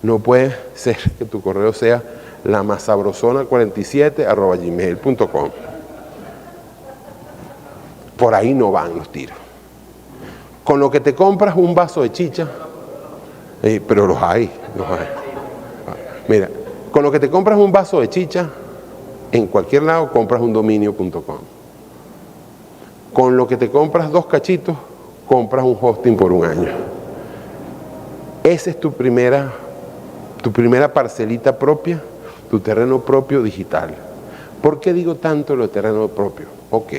No puede ser que tu correo sea lamasabrosona47@gmail.com. Por ahí no van los tiros. Con lo que te compras un vaso de chicha, pero los hay. Mira, con lo que te compras un vaso de chicha, en cualquier lado compras un dominio.com. Con lo que te compras 2 cachitos, compras un hosting por un año. Esa es tu primera parcelita propia, tu terreno propio digital. ¿Por qué digo tanto lo de terreno propio? Ok,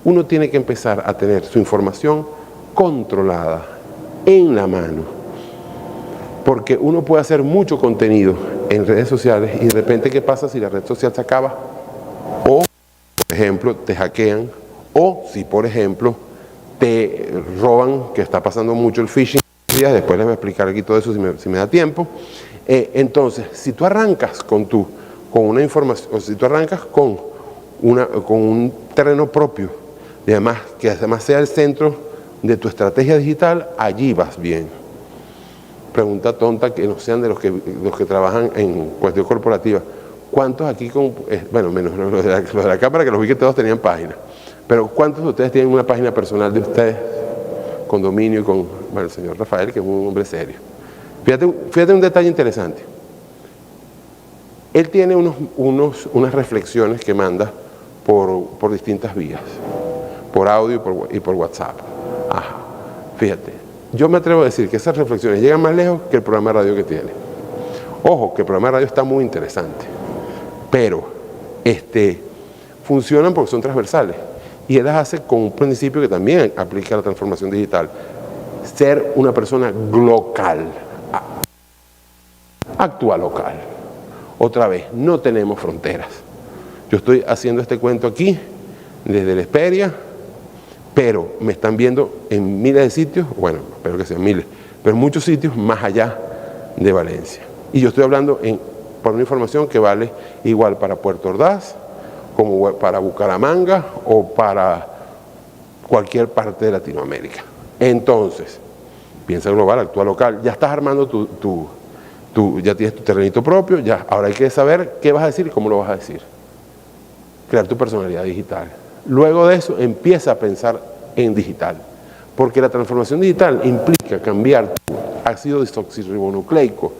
uno tiene que empezar a tener su información controlada, en la mano. Porque uno puede hacer mucho contenido en redes sociales y de repente, ¿qué pasa si la red social se acaba? O, por ejemplo, te hackean, o si, por ejemplo, te roban, que está pasando mucho el phishing. Después les voy a explicar aquí todo eso si me da tiempo. Entonces, si tú arrancas con una información, o si tú arrancas con un terreno propio, y además que además sea el centro de tu estrategia digital, allí vas bien. Pregunta tonta que no sean de los que trabajan en cuestión corporativa. ¿Cuántos aquí bueno, menos los de la cámara, que los vi que todos tenían página, pero cuántos de ustedes tienen una página personal de ustedes con dominio y con, bueno, el señor Rafael, que es un hombre serio? Fíjate un detalle interesante. Él tiene unas reflexiones que manda por distintas vías, por audio y por WhatsApp. Ajá. Fíjate, yo me atrevo a decir que esas reflexiones llegan más lejos que el programa de radio que tiene. Ojo, que el programa de radio está muy interesante, pero funcionan porque son transversales. Y él las hace con un principio que también aplica a la transformación digital: ser una persona local. Actúa local. Otra vez, no tenemos fronteras. Yo estoy haciendo este cuento aquí, desde la Hesperia, pero me están viendo en miles de sitios, bueno, espero que sean miles, pero en muchos sitios más allá de Valencia. Y yo estoy hablando por una información que vale igual para Puerto Ordaz, como para Bucaramanga o para cualquier parte de Latinoamérica. Entonces, piensa global, actúa local. Ya estás armando ya tienes tu terrenito propio, ya. Ahora hay que saber qué vas a decir y cómo lo vas a decir. Crear tu personalidad digital. Luego de eso, empieza a pensar en digital. Porque la transformación digital implica cambiar tu ácido desoxirribonucleico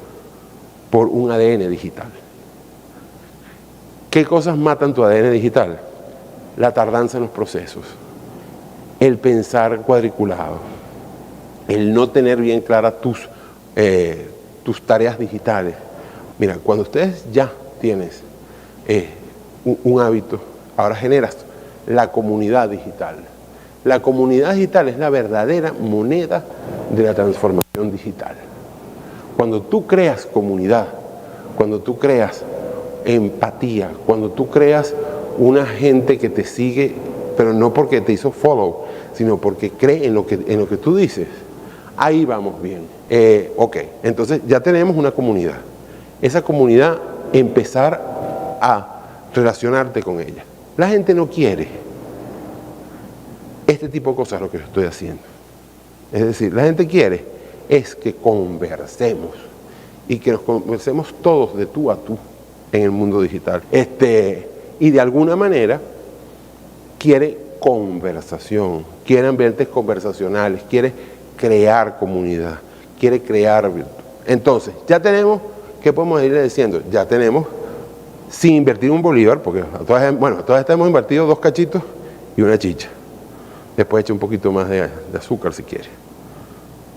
por un ADN digital. ¿Qué cosas matan tu ADN digital? La tardanza en los procesos, el pensar cuadriculado, el no tener bien claras tus tareas digitales. Mira, cuando ustedes ya tienes un hábito, ahora generas la comunidad digital. La comunidad digital es la verdadera moneda de la transformación digital. Cuando tú creas comunidad, cuando tú creas empatía, cuando tú creas una gente que te sigue, pero no porque te hizo follow, sino porque cree en lo que tú dices, ahí vamos bien. Ok, entonces ya tenemos una comunidad. Esa comunidad, empezar a relacionarte con ella. La gente no quiere este tipo de cosas, lo que yo estoy haciendo. Es decir, la gente quiere es que conversemos y que nos conversemos todos de tú a tú en el mundo digital. Y de alguna manera quiere conversación, quiere ambientes conversacionales, quiere crear comunidad, quiere crear virtud. Entonces, ya tenemos, ¿qué podemos irle diciendo? Ya tenemos, sin invertir un bolívar, porque todas hemos invertido 2 cachitos y una chicha. Después echa un poquito más de azúcar si quiere.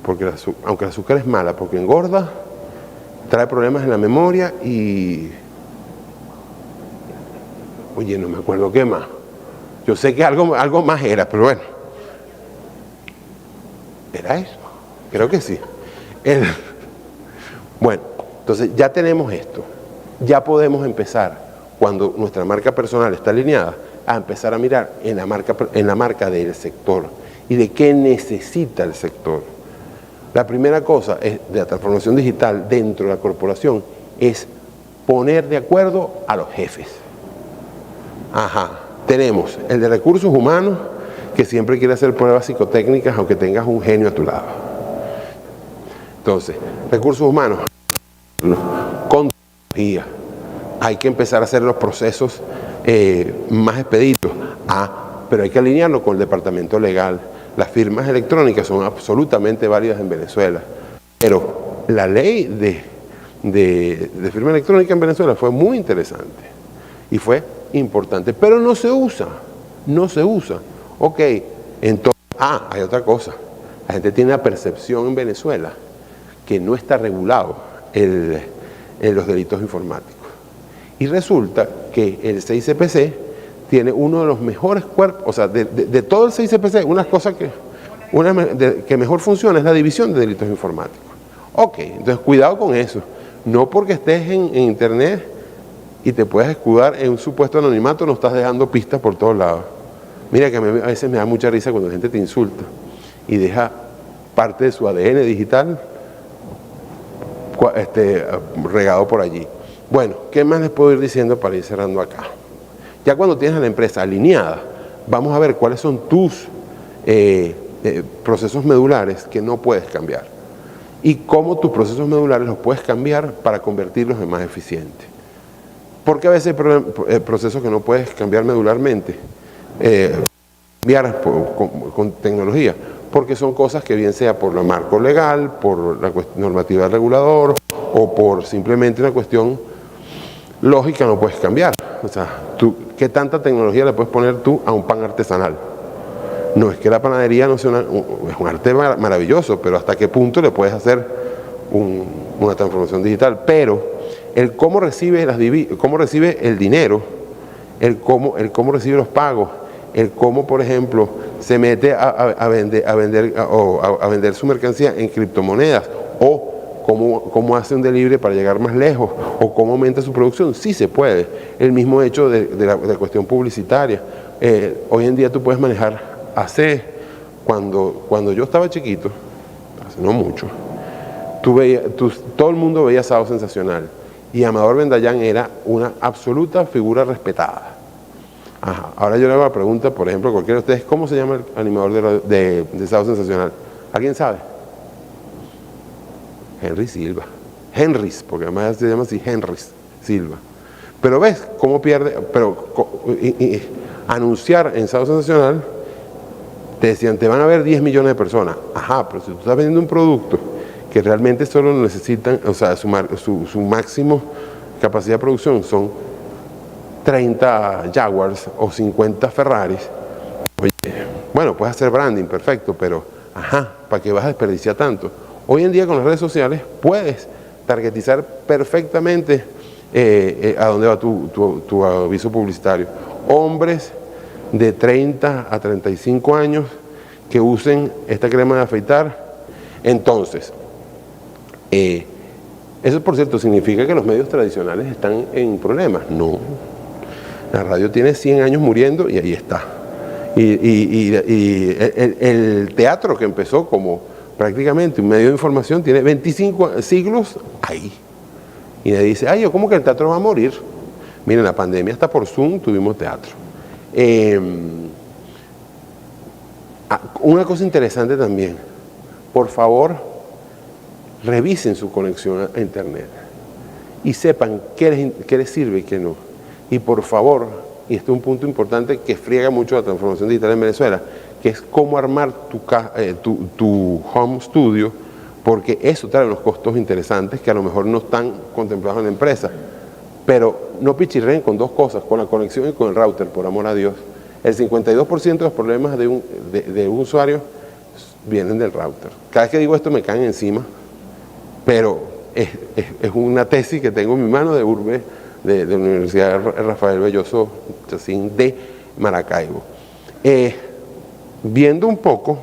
Porque aunque el azúcar es mala, porque engorda, trae problemas en la memoria y... Oye, no me acuerdo qué más. Yo sé que algo más era, pero bueno. ¿Era eso? Creo que sí. Bueno, entonces ya tenemos esto. Ya podemos empezar, cuando nuestra marca personal está alineada, a empezar a mirar en la marca del sector y de qué necesita el sector. La primera cosa de la transformación digital dentro de la corporación es poner de acuerdo a los jefes. Tenemos el de recursos humanos, que siempre quiere hacer pruebas psicotécnicas aunque tengas un genio a tu lado. Entonces, recursos humanos, con tecnología, hay que empezar a hacer los procesos más expeditos. Pero hay que alinearlo con el departamento legal. Las firmas electrónicas son absolutamente válidas en Venezuela, pero la ley de firma electrónica en Venezuela fue muy interesante y fue importante, pero no se usa. Ok, entonces, hay otra cosa. La gente tiene la percepción en Venezuela que no está regulado los delitos informáticos. Y resulta que el CICPC tiene uno de los mejores cuerpos, o sea, de todo el CICPC, una cosa que mejor funciona es la división de delitos informáticos. Ok, entonces cuidado con eso. No porque estés en internet y te puedas escudar en un supuesto anonimato, no estás dejando pistas por todos lados. Mira que a veces me da mucha risa cuando la gente te insulta y deja parte de su ADN digital regado por allí. Bueno, ¿qué más les puedo ir diciendo para ir cerrando acá? Ya cuando tienes a la empresa alineada, vamos a ver cuáles son tus procesos medulares que no puedes cambiar y cómo tus procesos medulares los puedes cambiar para convertirlos en más eficientes. Porque a veces hay procesos que no puedes cambiar medularmente, cambiar con tecnología, porque son cosas que bien sea por el marco legal, por la normativa del regulador o por simplemente una cuestión lógica no puedes cambiar. O sea, ¿qué tanta tecnología le puedes poner tú a un pan artesanal? No es que la panadería no sea es un arte maravilloso, pero ¿hasta qué punto le puedes hacer una transformación digital? Pero el cómo recibe el dinero, el cómo recibe los pagos, el cómo, por ejemplo, se mete a vender su mercancía en criptomonedas, o cómo hace un delivery para llegar más lejos, o cómo aumenta su producción, sí se puede. El mismo hecho de la cuestión publicitaria. Hoy en día tú puedes manejar, cuando yo estaba chiquito, hace no mucho, todo el mundo veía Sábado Sensacional, y Amador Bendayán era una absoluta figura respetada. Ahora yo le hago la pregunta, por ejemplo, a cualquiera de ustedes, ¿cómo se llama el animador de Sábado Sensacional? ¿Alguien sabe? Henry Silva. Henrys, porque además se llama así, Henrys Silva. Pero ves cómo pierde, anunciar en Sábado Sensacional, te decían, te van a ver 10 millones de personas. Pero si tú estás vendiendo un producto que realmente solo necesitan, o sea, su máximo capacidad de producción son 30 Jaguars o 50 Ferraris, oye, bueno, puedes hacer branding, perfecto, pero, ¿para qué vas a desperdiciar tanto? Hoy en día con las redes sociales puedes targetizar perfectamente a dónde va tu aviso publicitario. Hombres de 30 a 35 años que usen esta crema de afeitar. Entonces, eso por cierto significa que los medios tradicionales están en problemas. No, la radio tiene 100 años muriendo y ahí está. Y el teatro, que empezó como prácticamente un medio de información, tiene 25 siglos ahí. Y nadie dice, ¿cómo que el teatro va a morir? Miren, la pandemia hasta por Zoom tuvimos teatro. Una cosa interesante también, por favor, revisen su conexión a Internet y sepan qué les sirve y qué no. Y por favor, y este es un punto importante que friega mucho la transformación digital en Venezuela, que es cómo armar tu home studio, porque eso trae unos costos interesantes que a lo mejor no están contemplados en la empresa. Pero no pichirreen con dos cosas, con la conexión y con el router, por amor a Dios. El 52% de los problemas de un usuario vienen del router. Cada vez que digo esto me caen encima, pero es una tesis que tengo en mi mano de Urbe, de la Universidad Rafael Belloso Chacín de Maracaibo. Viendo un poco,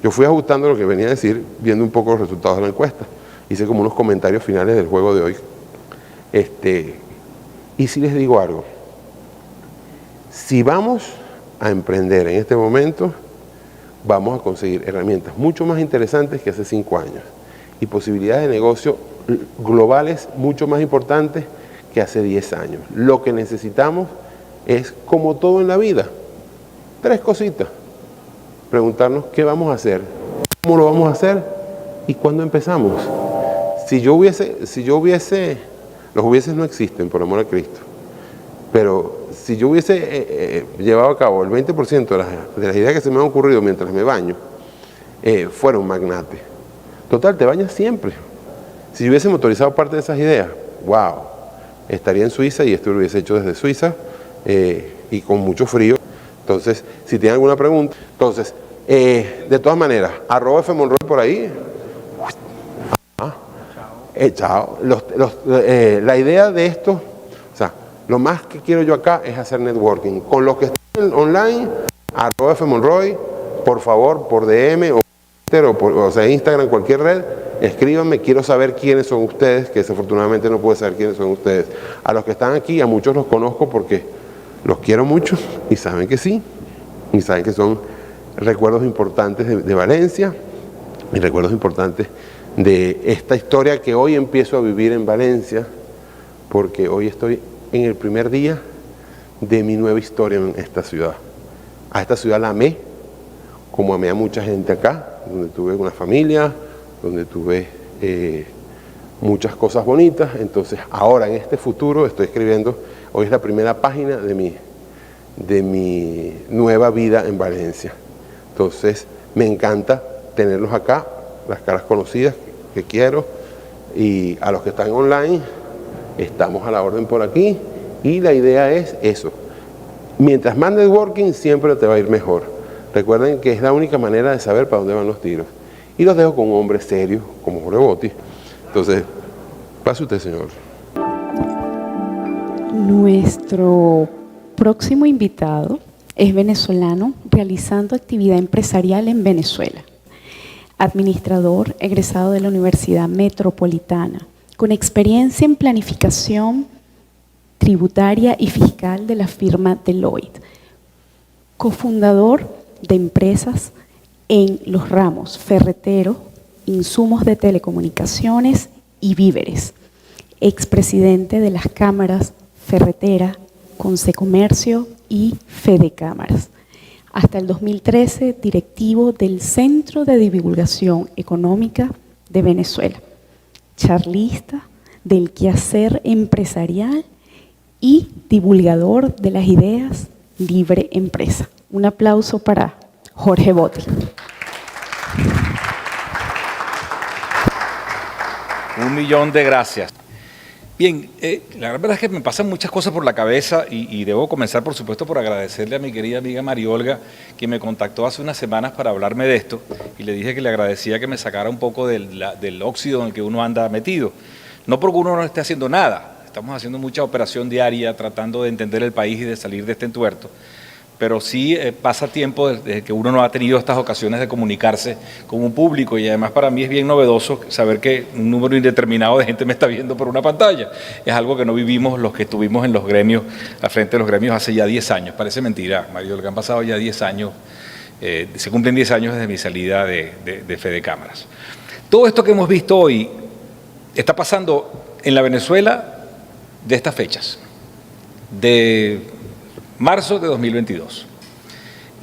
yo fui ajustando lo que venía a decir, viendo un poco los resultados de la encuesta. Hice como unos comentarios finales del juego de hoy. Y si les digo algo, si vamos a emprender en este momento, vamos a conseguir herramientas mucho más interesantes que hace 5 años y posibilidades de negocio globales mucho más importantes que hace 10 años. Lo que necesitamos es, como todo en la vida, 3 cositas. Preguntarnos qué vamos a hacer, cómo lo vamos a hacer y cuándo empezamos. Si yo hubiese, los hubieses no existen, por amor a Cristo, pero si yo hubiese llevado a cabo el 20% de las ideas que se me han ocurrido mientras me baño, fuera un magnate. Total, te bañas siempre. Si yo hubiese motorizado parte de esas ideas, wow, estaría en Suiza y esto lo hubiese hecho desde Suiza y con mucho frío. Entonces, si tienen alguna pregunta, de todas maneras, @fmonroy por ahí. Chao. La idea de esto, o sea, lo más que quiero yo acá es hacer networking. Con los que están online, @fmonroy, por favor, por DM o Twitter o sea, Instagram, cualquier red, escríbanme, quiero saber quiénes son ustedes, que desafortunadamente no puedo saber quiénes son ustedes. A los que están aquí, a muchos los conozco porque los quiero mucho y saben que sí, y saben que son recuerdos importantes de Valencia y recuerdos importantes de esta historia que hoy empiezo a vivir en Valencia, porque hoy estoy en el primer día de mi nueva historia en esta ciudad. A esta ciudad la amé, como amé a mucha gente acá, donde tuve una familia, donde tuve muchas cosas bonitas. Entonces ahora en este futuro estoy escribiendo, hoy es la primera página de mi nueva vida en Valencia. Entonces me encanta tenerlos acá, las caras conocidas que quiero, y a los que están online, estamos a la orden por aquí, y la idea es eso. Mientras más networking, siempre te va a ir mejor. Recuerden que es la única manera de saber para dónde van los tiros. Y los dejo con un hombre serio, como Jorge Botti. Entonces, pase usted, señor. Nuestro próximo invitado es venezolano realizando actividad empresarial en Venezuela. Administrador egresado de la Universidad Metropolitana, con experiencia en planificación tributaria y fiscal de la firma Deloitte. Cofundador de empresas en los ramos ferretero, insumos de telecomunicaciones y víveres. Expresidente de las cámaras Ferretera, Consecomercio y Fedecámaras. Hasta el 2013, directivo del Centro de Divulgación Económica de Venezuela. Charlista del quehacer empresarial y divulgador de las ideas Libre Empresa. Un aplauso para Jorge Botti. Un millón de gracias. Bien, la verdad es que me pasan muchas cosas por la cabeza y debo comenzar, por supuesto, por agradecerle a mi querida amiga María Olga, que me contactó hace unas semanas para hablarme de esto, y le dije que le agradecía que me sacara un poco del óxido en el que uno anda metido. No porque uno no esté haciendo nada, estamos haciendo mucha operación diaria, tratando de entender el país y de salir de este entuerto. Pero sí pasa tiempo desde que uno no ha tenido estas ocasiones de comunicarse con un público, y además para mí es bien novedoso saber que un número indeterminado de gente me está viendo por una pantalla. Es algo que no vivimos los que estuvimos en los gremios, al frente de los gremios hace ya 10 años. Parece mentira, Mario, que han pasado ya 10 años, se cumplen 10 años desde mi salida de Fedecámaras. Todo esto que hemos visto hoy está pasando en la Venezuela de estas fechas, de marzo de 2022.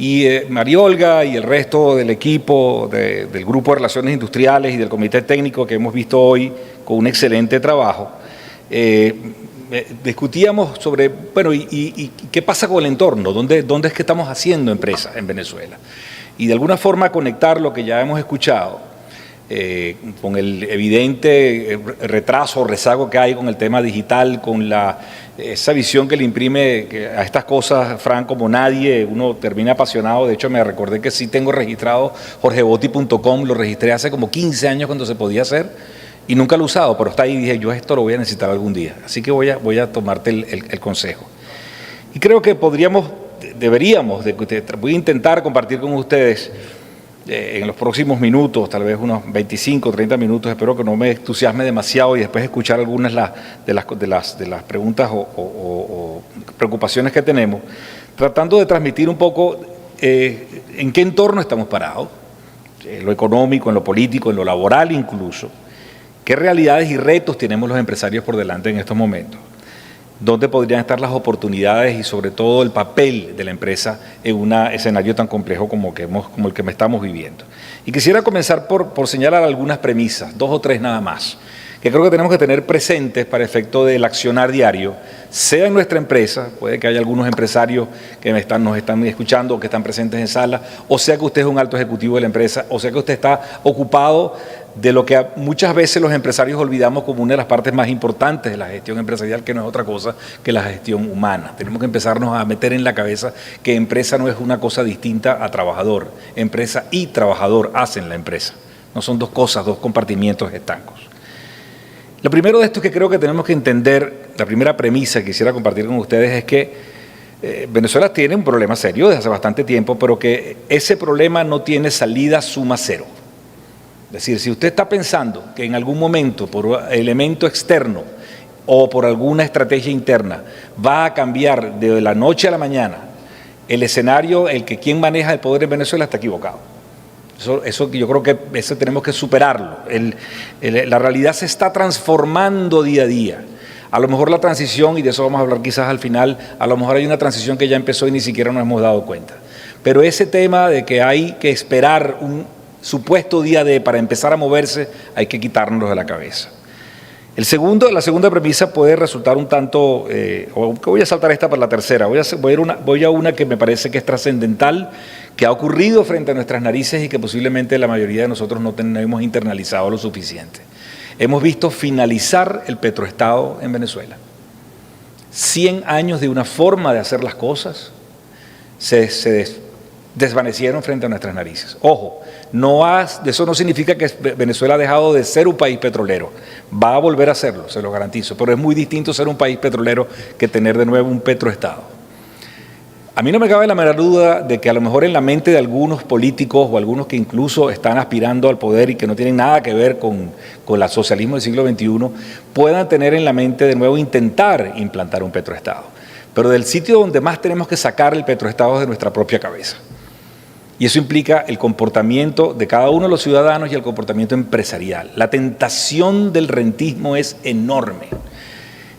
Y Mariolga y el resto del equipo del Grupo de Relaciones Industriales y del Comité Técnico que hemos visto hoy con un excelente trabajo, discutíamos sobre, bueno, ¿y qué pasa con el entorno? ¿Dónde es que estamos haciendo empresas en Venezuela? Y de alguna forma conectar lo que ya hemos escuchado con el evidente retraso o rezago que hay con el tema digital, con esa visión que le imprime a estas cosas, Fran, como nadie, uno termina apasionado. De hecho, me recordé que sí tengo registrado jorgeboti.com, lo registré hace como 15 años cuando se podía hacer y nunca lo he usado, pero está ahí y dije, yo esto lo voy a necesitar algún día. Así que voy a tomarte el consejo. Y creo que deberíamos, voy a intentar compartir con ustedes en los próximos minutos, tal vez unos 25, 30 minutos, espero que no me entusiasme demasiado y después escuchar algunas de las preguntas o preocupaciones que tenemos, tratando de transmitir un poco en qué entorno estamos parados, en lo económico, en lo político, en lo laboral incluso, qué realidades y retos tenemos los empresarios por delante en estos momentos, dónde podrían estar las oportunidades y sobre todo el papel de la empresa en un escenario tan complejo como el que estamos viviendo. Y quisiera comenzar por señalar algunas premisas, 2 o 3 nada más, que creo que tenemos que tener presentes para efecto del accionar diario, sea en nuestra empresa, puede que haya algunos empresarios que nos están escuchando o que están presentes en sala, o sea que usted es un alto ejecutivo de la empresa, o sea que usted está ocupado de lo que muchas veces los empresarios olvidamos como una de las partes más importantes de la gestión empresarial, que no es otra cosa que la gestión humana. Tenemos que empezarnos a meter en la cabeza que empresa no es una cosa distinta a trabajador. Empresa y trabajador hacen la empresa. No son 2 cosas, 2 compartimientos estancos. Lo primero de esto que creo que tenemos que entender, la primera premisa que quisiera compartir con ustedes es que Venezuela tiene un problema serio desde hace bastante tiempo, pero que ese problema no tiene salida suma cero. Es decir, si usted está pensando que en algún momento por elemento externo o por alguna estrategia interna va a cambiar de la noche a la mañana el escenario, quien maneja el poder en Venezuela, está equivocado. Eso yo creo que eso tenemos que superarlo. La realidad se está transformando día a día. A lo mejor la transición, y de eso vamos a hablar quizás al final, a lo mejor hay una transición que ya empezó y ni siquiera nos hemos dado cuenta. Pero ese tema de que hay que esperar un supuesto día para empezar a moverse, hay que quitárnoslo de la cabeza. La segunda premisa puede resultar un tanto, voy a saltar esta para la tercera, voy a una que me parece que es trascendental, que ha ocurrido frente a nuestras narices y que posiblemente la mayoría de nosotros no hemos internalizado lo suficiente. Hemos visto finalizar el petroestado en Venezuela. 100 años de una forma de hacer las cosas se desvanecieron frente a nuestras narices. Ojo, eso no significa que Venezuela ha dejado de ser un país petrolero. Va a volver a serlo, se lo garantizo. Pero es muy distinto ser un país petrolero que tener de nuevo un petroestado. A mí no me cabe la menor duda de que a lo mejor en la mente de algunos políticos o algunos que incluso están aspirando al poder y que no tienen nada que ver con el socialismo del siglo XXI, puedan tener en la mente de nuevo intentar implantar un petroestado. Pero del sitio donde más tenemos que sacar el petroestado es de nuestra propia cabeza. Y eso implica el comportamiento de cada uno de los ciudadanos y el comportamiento empresarial. La tentación del rentismo es enorme.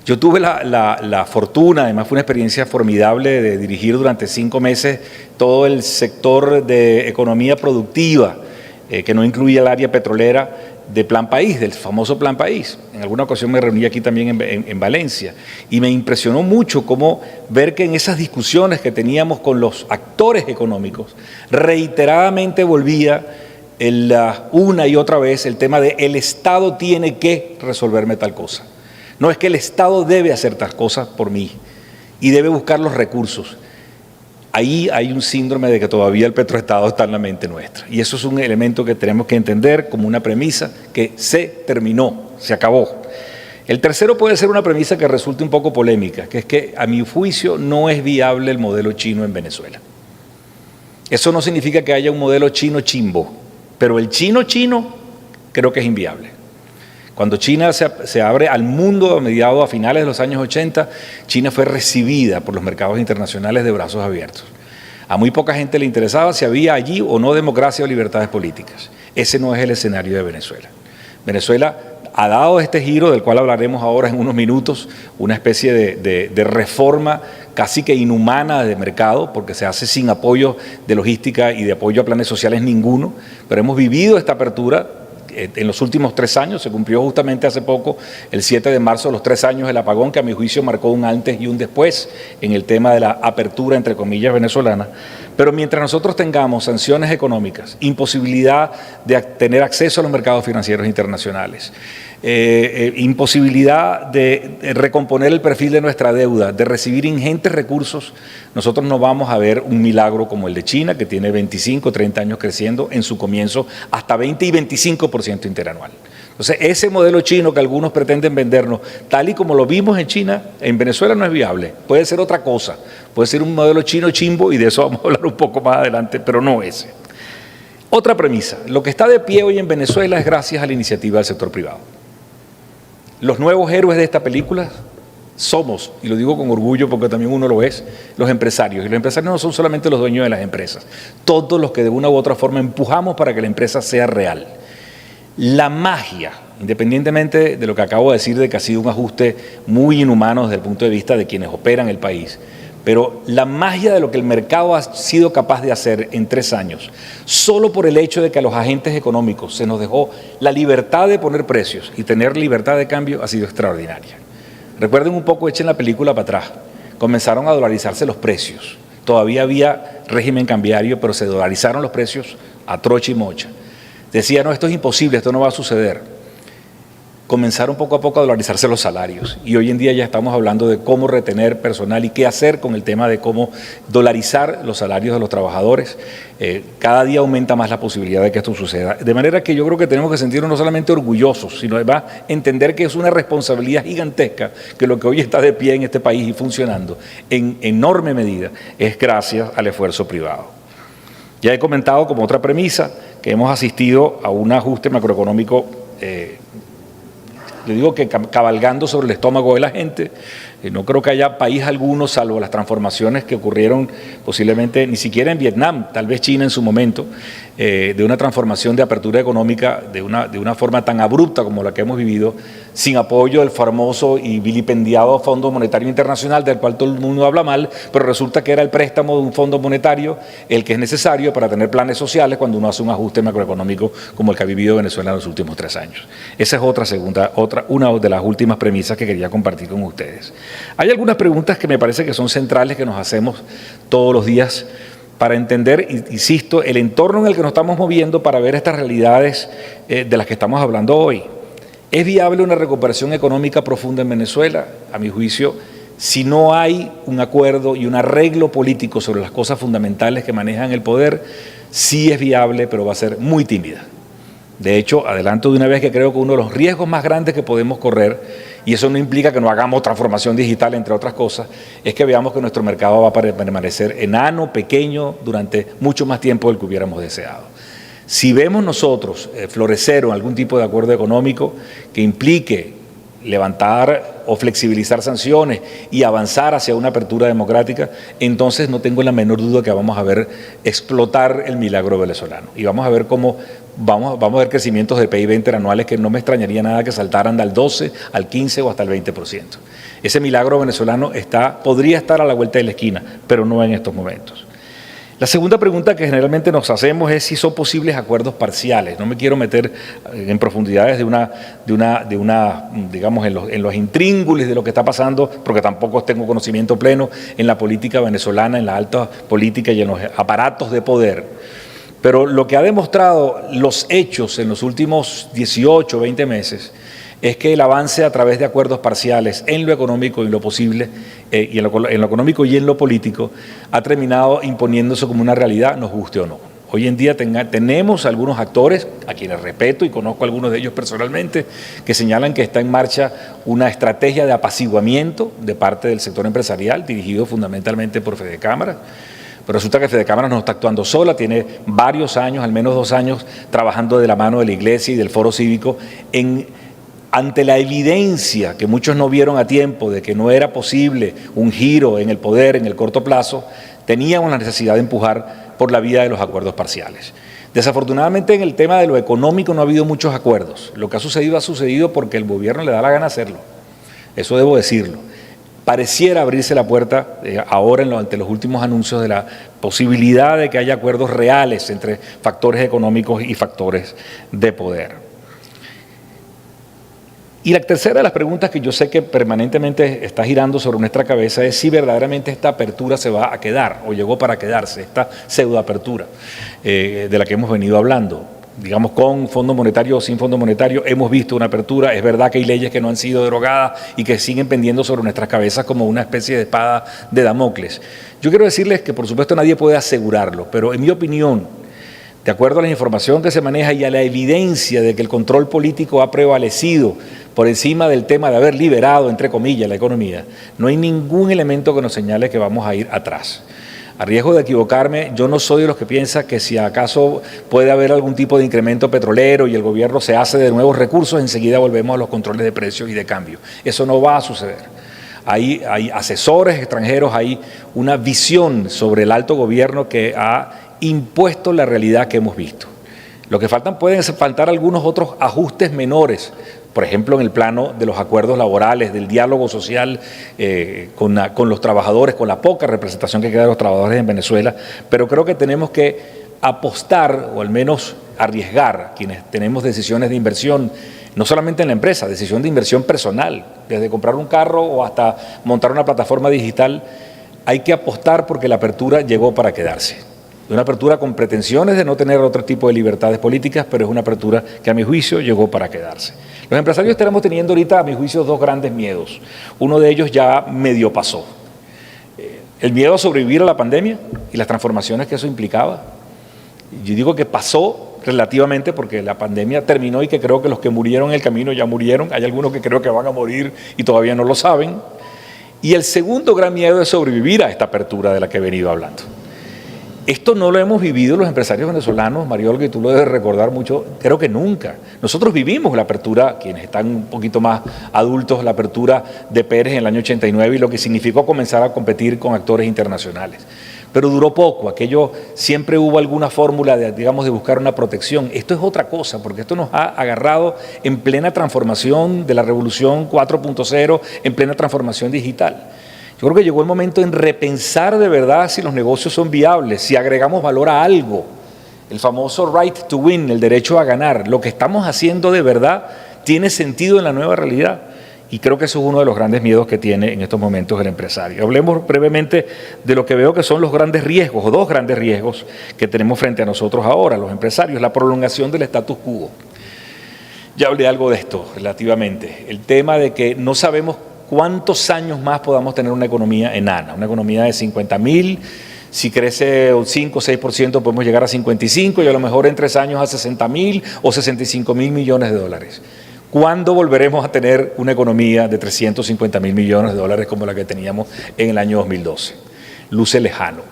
Yo tuve la fortuna, además fue una experiencia formidable, de dirigir durante 5 meses todo el sector de economía productiva, que no incluía el área petrolera, de Plan País, del famoso Plan País. En alguna ocasión me reuní aquí también en Valencia y me impresionó mucho cómo ver que en esas discusiones que teníamos con los actores económicos, reiteradamente volvía una y otra vez el tema de el Estado tiene que resolverme tal cosa. No es que el Estado debe hacer tal cosa por mí y debe buscar los recursos. Ahí hay un síndrome de que todavía el petroestado está en la mente nuestra. Y eso es un elemento que tenemos que entender como una premisa que se terminó, se acabó. El tercero puede ser una premisa que resulte un poco polémica, que es que a mi juicio no es viable el modelo chino en Venezuela. Eso no significa que haya un modelo chino chimbo, pero el chino creo que es inviable. Cuando China se abre al mundo a finales de los años 80, China fue recibida por los mercados internacionales de brazos abiertos. A muy poca gente le interesaba si había allí o no democracia o libertades políticas. Ese no es el escenario de Venezuela. Venezuela ha dado este giro, del cual hablaremos ahora en unos minutos, una especie de reforma casi que inhumana de mercado, porque se hace sin apoyo de logística y de apoyo a planes sociales ninguno, pero hemos vivido esta apertura en los últimos 3 años. Se cumplió justamente hace poco, el 7 de marzo, los 3 años del apagón, que a mi juicio marcó un antes y un después en el tema de la apertura, entre comillas, venezolana. Pero mientras nosotros tengamos sanciones económicas, imposibilidad de tener acceso a los mercados financieros internacionales, imposibilidad de recomponer el perfil de nuestra deuda, de recibir ingentes recursos, nosotros no vamos a ver un milagro como el de China, que tiene 25, 30 años creciendo, en su comienzo hasta 20 y 25% interanual. Entonces, ese modelo chino que algunos pretenden vendernos, tal y como lo vimos en China, en Venezuela no es viable. Puede ser otra cosa, puede ser un modelo chino chimbo, y de eso vamos a hablar un poco más adelante, pero no ese. Otra premisa: lo que está de pie hoy en Venezuela es gracias a la iniciativa del sector privado. Los nuevos héroes de esta película somos, y lo digo con orgullo porque también uno lo es, los empresarios. Y los empresarios no son solamente los dueños de las empresas, todos los que de una u otra forma empujamos para que la empresa sea real. La magia, independientemente de lo que acabo de decir, de que ha sido un ajuste muy inhumano desde el punto de vista de quienes operan el país, pero la magia de lo que el mercado ha sido capaz de hacer en 3 años, solo por el hecho de que a los agentes económicos se nos dejó la libertad de poner precios y tener libertad de cambio, ha sido extraordinaria. Recuerden un poco, echen la película para atrás, comenzaron a dolarizarse los precios, todavía había régimen cambiario, pero se dolarizaron los precios a trocha y mocha. Decía, no, esto es imposible, esto no va a suceder. Comenzaron poco a poco a dolarizarse los salarios, y hoy en día ya estamos hablando de cómo retener personal y qué hacer con el tema de cómo dolarizar los salarios de los trabajadores. Cada día aumenta más la posibilidad de que esto suceda. De manera que yo creo que tenemos que sentirnos no solamente orgullosos, sino además entender que es una responsabilidad gigantesca, que lo que hoy está de pie en este país y funcionando en enorme medida es gracias al esfuerzo privado. Ya he comentado como otra premisa que hemos asistido a un ajuste macroeconómico, yo digo que cabalgando sobre el estómago de la gente. No creo que haya país alguno, salvo las transformaciones que ocurrieron posiblemente ni siquiera en Vietnam, tal vez China en su momento, de una transformación de apertura económica de una forma tan abrupta como la que hemos vivido, sin apoyo del famoso y vilipendiado Fondo Monetario Internacional, del cual todo el mundo habla mal, pero resulta que era el préstamo de un fondo monetario el que es necesario para tener planes sociales cuando uno hace un ajuste macroeconómico como el que ha vivido Venezuela en los últimos 3 años. Esa es una de las últimas premisas que quería compartir con ustedes. Hay algunas preguntas que me parece que son centrales, que nos hacemos todos los días para entender, insisto, el entorno en el que nos estamos moviendo para ver estas realidades de las que estamos hablando hoy. ¿Es viable una recuperación económica profunda en Venezuela? A mi juicio, si no hay un acuerdo y un arreglo político sobre las cosas fundamentales que manejan el poder, sí es viable, pero va a ser muy tímida. De hecho, adelanto de una vez que creo que uno de los riesgos más grandes que podemos correr, y eso no implica que no hagamos transformación digital, entre otras cosas, es que veamos que nuestro mercado va a permanecer enano, pequeño, durante mucho más tiempo del que hubiéramos deseado. Si vemos nosotros florecer en algún tipo de acuerdo económico que implique levantar o flexibilizar sanciones y avanzar hacia una apertura democrática, entonces no tengo la menor duda que vamos a ver explotar el milagro venezolano. Y vamos a ver cómo vamos a ver crecimientos de PIB interanuales que no me extrañaría nada que saltaran al 12, al 15 o hasta el 20%. Ese milagro venezolano podría estar a la vuelta de la esquina, pero no en estos momentos. La segunda pregunta que generalmente nos hacemos es si son posibles acuerdos parciales. No me quiero meter en profundidades digamos, en los intríngulis de lo que está pasando, porque tampoco tengo conocimiento pleno en la política venezolana, en la alta política y en los aparatos de poder. Pero lo que ha demostrado los hechos en los últimos 18 o 20 meses es que el avance a través de acuerdos parciales en lo económico y en lo posible, y en lo económico y en lo político, ha terminado imponiéndose como una realidad, nos guste o no. Hoy en día tenemos algunos actores, a quienes respeto y conozco a algunos de ellos personalmente, que señalan que está en marcha una estrategia de apaciguamiento de parte del sector empresarial, dirigido fundamentalmente por Fedecámaras. Pero resulta que Fedecámaras no está actuando sola, tiene varios años, al menos 2 años, trabajando de la mano de la Iglesia y del Foro Cívico ante la evidencia que muchos no vieron a tiempo de que no era posible un giro en el poder en el corto plazo, teníamos la necesidad de empujar por la vía de los acuerdos parciales. Desafortunadamente en el tema de lo económico no ha habido muchos acuerdos. Lo que ha sucedido porque el gobierno le da la gana hacerlo. Eso debo decirlo. pareciera abrirse la puerta ahora ante los últimos anuncios de la posibilidad de que haya acuerdos reales entre factores económicos y factores de poder. Y la tercera de las preguntas que yo sé que permanentemente está girando sobre nuestra cabeza es si verdaderamente esta apertura se va a quedar o llegó para quedarse, esta pseudoapertura de la que hemos venido hablando. Digamos, con Fondo Monetario o sin Fondo Monetario, hemos visto una apertura. Es verdad que hay leyes que no han sido derogadas y que siguen pendiendo sobre nuestras cabezas como una especie de espada de Damocles. Yo quiero decirles que, por supuesto, nadie puede asegurarlo, pero en mi opinión, de acuerdo a la información que se maneja y a la evidencia de que el control político ha prevalecido por encima del tema de haber liberado, entre comillas, la economía, no hay ningún elemento que nos señale que vamos a ir atrás. A riesgo de equivocarme, yo no soy de los que piensa que si acaso puede haber algún tipo de incremento petrolero y el gobierno se hace de nuevos recursos, enseguida volvemos a los controles de precios y de cambio. Eso no va a suceder. Hay asesores extranjeros, hay una visión sobre el alto gobierno que ha impuesto la realidad que hemos visto. Lo que pueden faltar algunos otros ajustes menores, por ejemplo, en el plano de los acuerdos laborales, del diálogo social con los trabajadores, con la poca representación que queda de los trabajadores en Venezuela, pero creo que tenemos que apostar o al menos arriesgar quienes tenemos decisiones de inversión, no solamente en la empresa, decisión de inversión personal, desde comprar un carro o hasta montar una plataforma digital, hay que apostar porque la apertura llegó para quedarse. Una apertura con pretensiones de no tener otro tipo de libertades políticas, pero es una apertura que a mi juicio llegó para quedarse. Los empresarios estaremos teniendo ahorita, a mi juicio, dos grandes miedos. Uno de ellos ya medio pasó. El miedo a sobrevivir a la pandemia y las transformaciones que eso implicaba. Yo digo que pasó relativamente porque la pandemia terminó y que creo que los que murieron en el camino ya murieron. Hay algunos que creo que van a morir y todavía no lo saben. Y el segundo gran miedo es sobrevivir a esta apertura de la que he venido hablando. Esto no lo hemos vivido los empresarios venezolanos, Mariolga, y tú lo debes recordar mucho, creo que nunca. Nosotros vivimos la apertura, quienes están un poquito más adultos, la apertura de Pérez en el año 89 y lo que significó comenzar a competir con actores internacionales. Pero duró poco, aquello siempre hubo alguna fórmula de buscar una protección. Esto es otra cosa, porque esto nos ha agarrado en plena transformación de la revolución 4.0, en plena transformación digital. Yo creo que llegó el momento en repensar de verdad si los negocios son viables, si agregamos valor a algo. El famoso right to win, el derecho a ganar. Lo que estamos haciendo de verdad tiene sentido en la nueva realidad. Y creo que eso es uno de los grandes miedos que tiene en estos momentos el empresario. Hablemos brevemente de lo que veo que son los grandes riesgos, o dos grandes riesgos que tenemos frente a nosotros ahora, los empresarios. La prolongación del status quo. Ya hablé algo de esto relativamente. El tema de que no sabemos cuántos años más podamos tener una economía enana, una economía de 50.000, si crece un 5 o 6% podemos llegar a 55 y a lo mejor en 3 años a 60.000 o 65.000 millones de dólares. ¿Cuándo volveremos a tener una economía de 350.000 millones de dólares como la que teníamos en el año 2012? Luce lejano.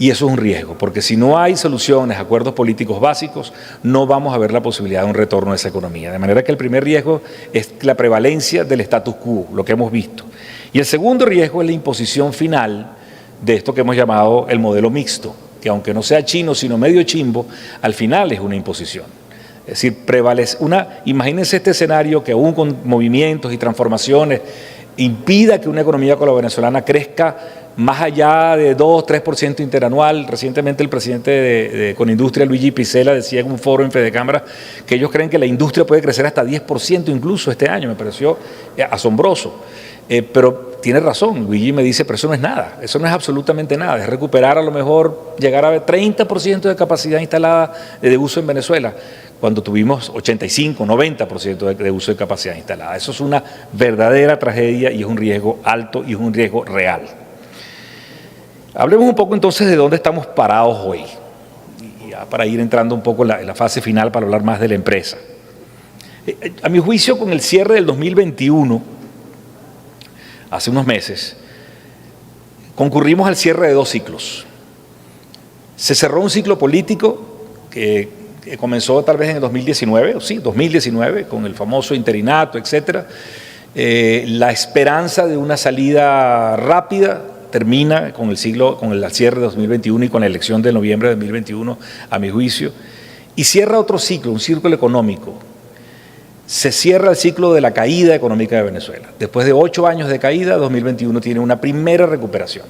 Y eso es un riesgo, porque si no hay soluciones, acuerdos políticos básicos, no vamos a ver la posibilidad de un retorno a esa economía. De manera que el primer riesgo es la prevalencia del status quo, lo que hemos visto. Y el segundo riesgo es la imposición final de esto que hemos llamado el modelo mixto, que aunque no sea chino, sino medio chimbo, al final es una imposición. Es decir, prevalece imagínense este escenario que aún con movimientos y transformaciones impida que una economía como la venezolana crezca más allá de 2-3% interanual. Recientemente el presidente de Conindustria, Luigi Pizzella, decía en un foro en Fedecámara que ellos creen que la industria puede crecer hasta 10% incluso este año. Me pareció asombroso. Pero tiene razón, Luigi me dice, pero eso no es nada, eso no es absolutamente nada, es recuperar a lo mejor, llegar a 30% de capacidad instalada de uso en Venezuela, cuando tuvimos 85, 90% de uso de capacidad instalada. Eso es una verdadera tragedia y es un riesgo alto y es un riesgo real. Hablemos un poco entonces de dónde estamos parados hoy, y ya para ir entrando un poco en la fase final para hablar más de la empresa. A mi juicio, con el cierre del 2021, hace unos meses, concurrimos al cierre de 2 ciclos. Se cerró un ciclo político que comenzó tal vez en el 2019, 2019, con el famoso interinato, etc. La esperanza de una salida rápida termina con el cierre de 2021 y con la elección de noviembre de 2021, a mi juicio, y cierra otro ciclo, un círculo económico, se cierra el ciclo de la caída económica de Venezuela. Después de 8 años de caída, 2021 tiene una primera recuperación.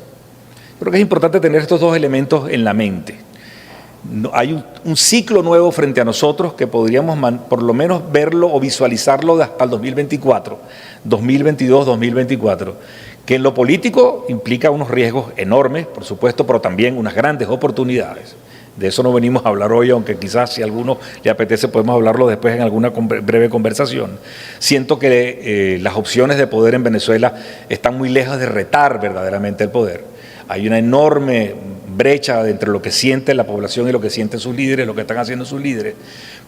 Creo que es importante tener estos dos elementos en la mente. Hay un ciclo nuevo frente a nosotros que podríamos por lo menos verlo o visualizarlo hasta el 2024, 2022, 2024, que en lo político implica unos riesgos enormes, por supuesto, pero también unas grandes oportunidades. De eso no venimos a hablar hoy, aunque quizás si a alguno le apetece podemos hablarlo después en alguna breve conversación. Siento que las opciones de poder en Venezuela están muy lejos de retar verdaderamente el poder. Hay una enorme brecha entre lo que siente la población y lo que sienten sus líderes, lo que están haciendo sus líderes.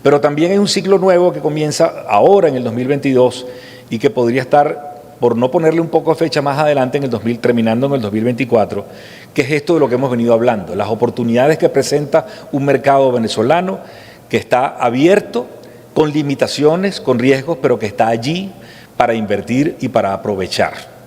Pero también hay un ciclo nuevo que comienza ahora en el 2022 y que podría estar, por no ponerle un poco de fecha más adelante, terminando en el 2024, que es esto de lo que hemos venido hablando, las oportunidades que presenta un mercado venezolano que está abierto, con limitaciones, con riesgos, pero que está allí para invertir y para aprovechar.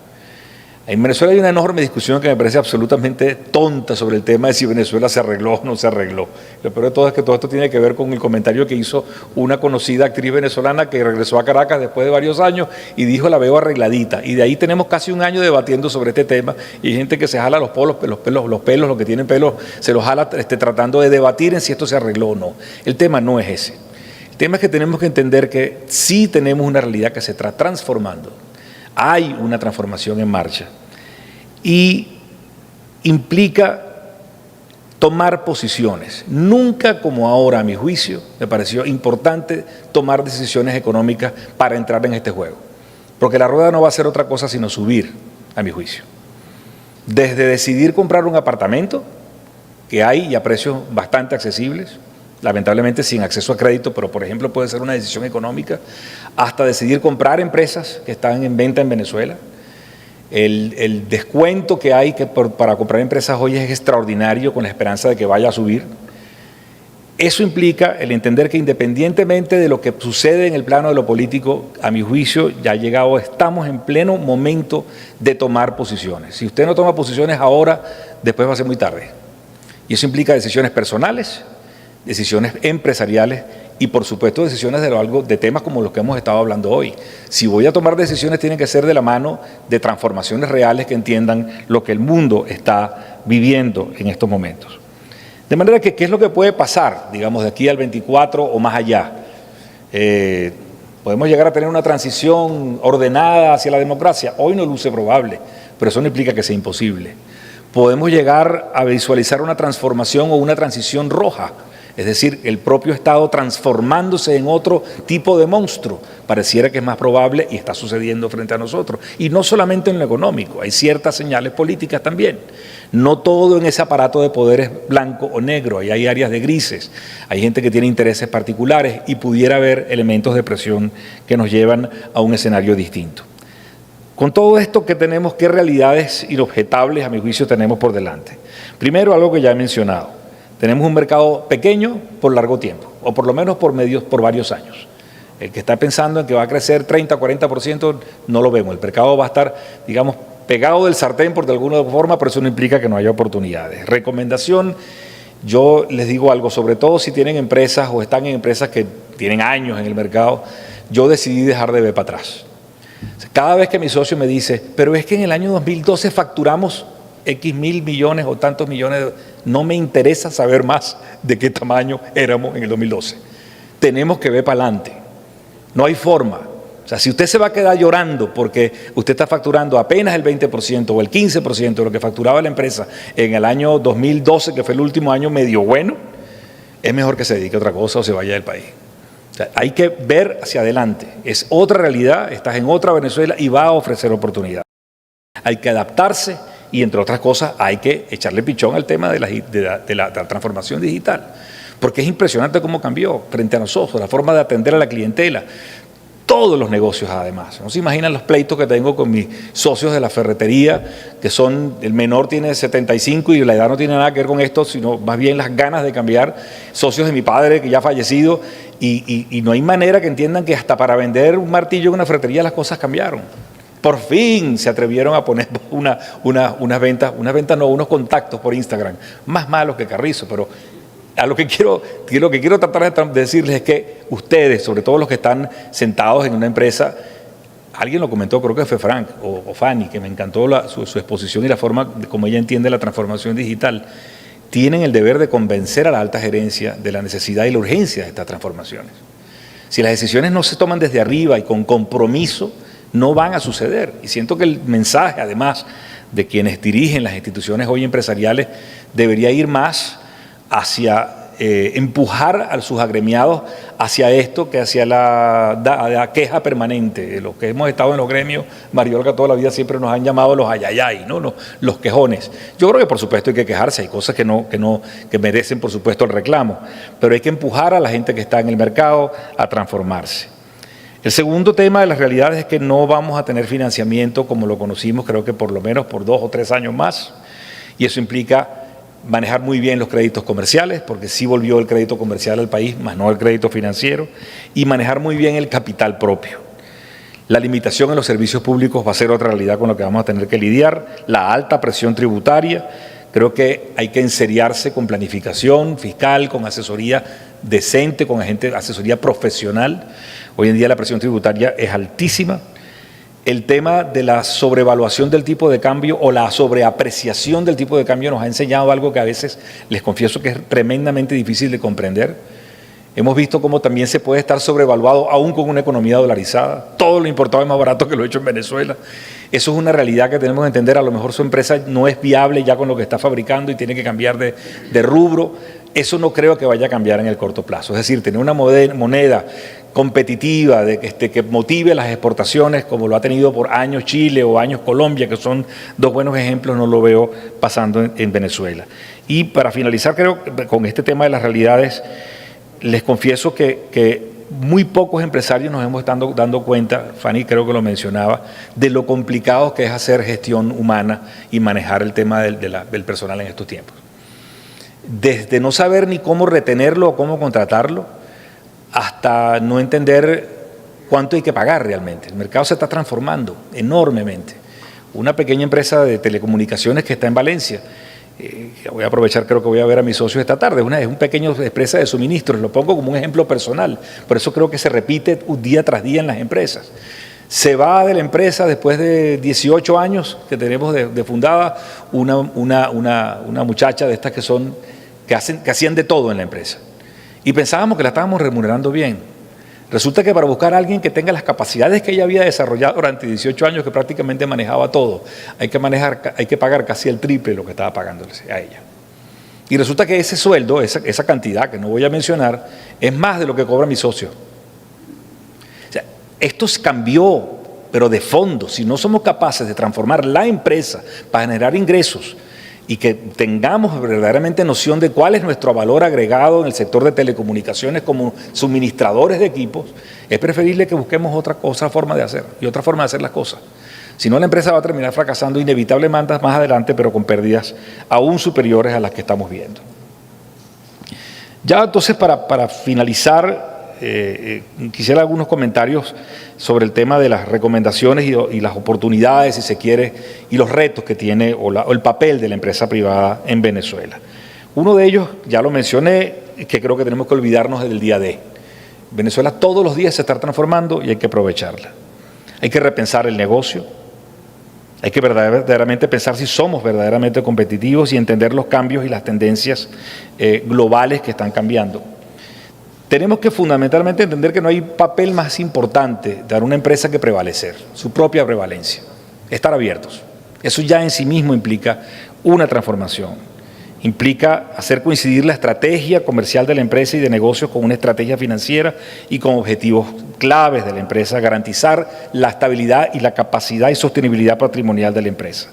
En Venezuela hay una enorme discusión que me parece absolutamente tonta sobre el tema de si Venezuela se arregló o no se arregló. Lo peor de todo es que todo esto tiene que ver con el comentario que hizo una conocida actriz venezolana que regresó a Caracas después de varios años y dijo: la veo arregladita. Y de ahí tenemos casi un año debatiendo sobre este tema y hay gente que se jala los pelos, los que tienen pelos, se los jala tratando de debatir en si esto se arregló o no. El tema no es ese. El tema es que tenemos que entender que sí tenemos una realidad que se está transformando. Hay una transformación en marcha y implica tomar posiciones. Nunca como ahora, a mi juicio, me pareció importante tomar decisiones económicas para entrar en este juego, porque la rueda no va a ser otra cosa sino subir, a mi juicio. Desde decidir comprar un apartamento, que hay y a precios bastante accesibles, lamentablemente sin acceso a crédito, pero por ejemplo puede ser una decisión económica, hasta decidir comprar empresas que están en venta en Venezuela. El descuento que hay para comprar empresas hoy es extraordinario, con la esperanza de que vaya a subir. Eso implica el entender que independientemente de lo que sucede en el plano de lo político, a mi juicio ya estamos en pleno momento de tomar posiciones. Si usted no toma posiciones ahora, después va a ser muy tarde. Y eso implica decisiones personales, decisiones empresariales y por supuesto decisiones de temas como los que hemos estado hablando hoy. Si voy a tomar decisiones, tienen que ser de la mano de transformaciones reales que entiendan lo que el mundo está viviendo en estos momentos. De manera que, ¿qué es lo que puede pasar, digamos, de aquí al 24 o más allá? ¿Podemos llegar a tener una transición ordenada hacia la democracia? Hoy no luce probable, pero eso no implica que sea imposible. Podemos llegar a visualizar una transformación o una transición roja, es decir, el propio Estado transformándose en otro tipo de monstruo. Pareciera que es más probable y está sucediendo frente a nosotros. Y no solamente en lo económico, hay ciertas señales políticas también. No todo en ese aparato de poder es blanco o negro, ahí hay áreas de grises, hay gente que tiene intereses particulares y pudiera haber elementos de presión que nos llevan a un escenario distinto. Con todo esto, ¿qué tenemos? ¿Qué realidades inobjetables, a mi juicio, tenemos por delante? Primero, algo que ya he mencionado. Tenemos un mercado pequeño por largo tiempo, o por lo menos por varios años. El que está pensando en que va a crecer 30 o 40%, no lo vemos. El mercado va a estar, digamos, pegado del sartén por de alguna forma, pero eso no implica que no haya oportunidades. Recomendación, yo les digo algo, sobre todo si tienen empresas o están en empresas que tienen años en el mercado, yo decidí dejar de ver para atrás. Cada vez que mi socio me dice, pero es que en el año 2012 facturamos X mil millones o tantos millones, no me interesa saber más de qué tamaño éramos en el 2012. Tenemos que ver para adelante. No hay forma. O sea, si usted se va a quedar llorando porque usted está facturando apenas el 20% o el 15% de lo que facturaba la empresa en el año 2012, que fue el último año medio bueno, es mejor que se dedique a otra cosa o se vaya del país. O sea, hay que ver hacia adelante. Es otra realidad, estás en otra Venezuela y va a ofrecer oportunidades. Hay que adaptarse y, entre otras cosas, hay que echarle pichón al tema de la transformación digital. Porque es impresionante cómo cambió frente a nosotros, la forma de atender a la clientela. Todos los negocios, además. No se imaginan los pleitos que tengo con mis socios de la ferretería, que son, el menor tiene 75 y la edad no tiene nada que ver con esto, sino más bien las ganas de cambiar. Socios de mi padre, que ya ha fallecido, y no hay manera que entiendan que hasta para vender un martillo en una ferretería las cosas cambiaron. Por fin se atrevieron a poner unos contactos por Instagram, más malos que Carrizo, pero lo que quiero tratar de decirles es que ustedes, sobre todo los que están sentados en una empresa, alguien lo comentó, creo que fue Frank o Fanny, que me encantó su exposición y la forma como ella entiende la transformación digital, tienen el deber de convencer a la alta gerencia de la necesidad y la urgencia de estas transformaciones. Si las decisiones no se toman desde arriba y con compromiso, no van a suceder. Y siento que el mensaje, además, de quienes dirigen las instituciones hoy empresariales, debería ir más hacia empujar a sus agremiados hacia esto que hacia la queja permanente. Los que hemos estado en los gremios, Mariolga toda la vida siempre nos han llamado los ayayay, ¿no? Los quejones. Yo creo que por supuesto hay que quejarse, hay cosas que merecen por supuesto el reclamo, pero hay que empujar a la gente que está en el mercado a transformarse. El segundo tema de las realidades es que no vamos a tener financiamiento como lo conocimos, creo que por lo menos por 2 o 3 años más, y eso implica manejar muy bien los créditos comerciales, porque sí volvió el crédito comercial al país, más no el crédito financiero, y manejar muy bien el capital propio. La limitación en los servicios públicos va a ser otra realidad con la que vamos a tener que lidiar, la alta presión tributaria. Creo que hay que enseriarse con planificación fiscal, con asesoría decente, con asesoría profesional. Hoy en día la presión tributaria es altísima. El tema de la sobrevaluación del tipo de cambio o la sobreapreciación del tipo de cambio nos ha enseñado algo que a veces les confieso que es tremendamente difícil de comprender. Hemos visto cómo también se puede estar sobrevaluado aún con una economía dolarizada. Todo lo importado es más barato que lo hecho en Venezuela. Eso es una realidad que tenemos que entender. A lo mejor su empresa no es viable ya con lo que está fabricando y tiene que cambiar de rubro. Eso no creo que vaya a cambiar en el corto plazo. Es decir, tener una moneda competitiva que motive las exportaciones como lo ha tenido por años Chile o años Colombia, que son 2 buenos ejemplos, no lo veo pasando en Venezuela. Y para finalizar, creo con este tema de las realidades, les confieso que muy pocos empresarios nos hemos estado dando cuenta, Fanny creo que lo mencionaba, de lo complicado que es hacer gestión humana y manejar el tema del personal en estos tiempos. Desde no saber ni cómo retenerlo o cómo contratarlo, hasta no entender cuánto hay que pagar realmente. El mercado se está transformando enormemente. Una pequeña empresa de telecomunicaciones que está en Valencia, voy a aprovechar, creo que voy a ver a mis socios esta tarde, es una pequeña empresa de suministros, lo pongo como un ejemplo personal, por eso creo que se repite día tras día en las empresas. Se va de la empresa después de 18 años que tenemos de fundada una muchacha de estas que hacían de todo en la empresa. Y pensábamos que la estábamos remunerando bien. Resulta que para buscar a alguien que tenga las capacidades que ella había desarrollado durante 18 años, que prácticamente manejaba todo, hay que pagar casi el triple de lo que estaba pagándole a ella. Y resulta que ese sueldo, esa cantidad que no voy a mencionar, es más de lo que cobra mi socio. O sea, esto cambió, pero de fondo. Si no somos capaces de transformar la empresa para generar ingresos y que tengamos verdaderamente noción de cuál es nuestro valor agregado en el sector de telecomunicaciones como suministradores de equipos, es preferible que busquemos otra forma de hacer y otra forma de hacer las cosas. Si no, la empresa va a terminar fracasando inevitablemente más adelante, pero con pérdidas aún superiores a las que estamos viendo. Ya entonces, para finalizar, quisiera algunos comentarios sobre el tema de las recomendaciones y las oportunidades, si se quiere, y los retos que tiene o el papel de la empresa privada en Venezuela. Uno de ellos, ya lo mencioné, que creo que tenemos que olvidarnos del día D. Venezuela todos los días se está transformando y hay que aprovecharla. Hay que repensar el negocio, hay que verdaderamente pensar si somos verdaderamente competitivos y entender los cambios y las tendencias globales que están cambiando. Tenemos que fundamentalmente entender que no hay papel más importante de una empresa que prevalecer, su propia prevalencia, estar abiertos. Eso ya en sí mismo implica una transformación, implica hacer coincidir la estrategia comercial de la empresa y de negocios con una estrategia financiera y con objetivos claves de la empresa, garantizar la estabilidad y la capacidad y sostenibilidad patrimonial de la empresa.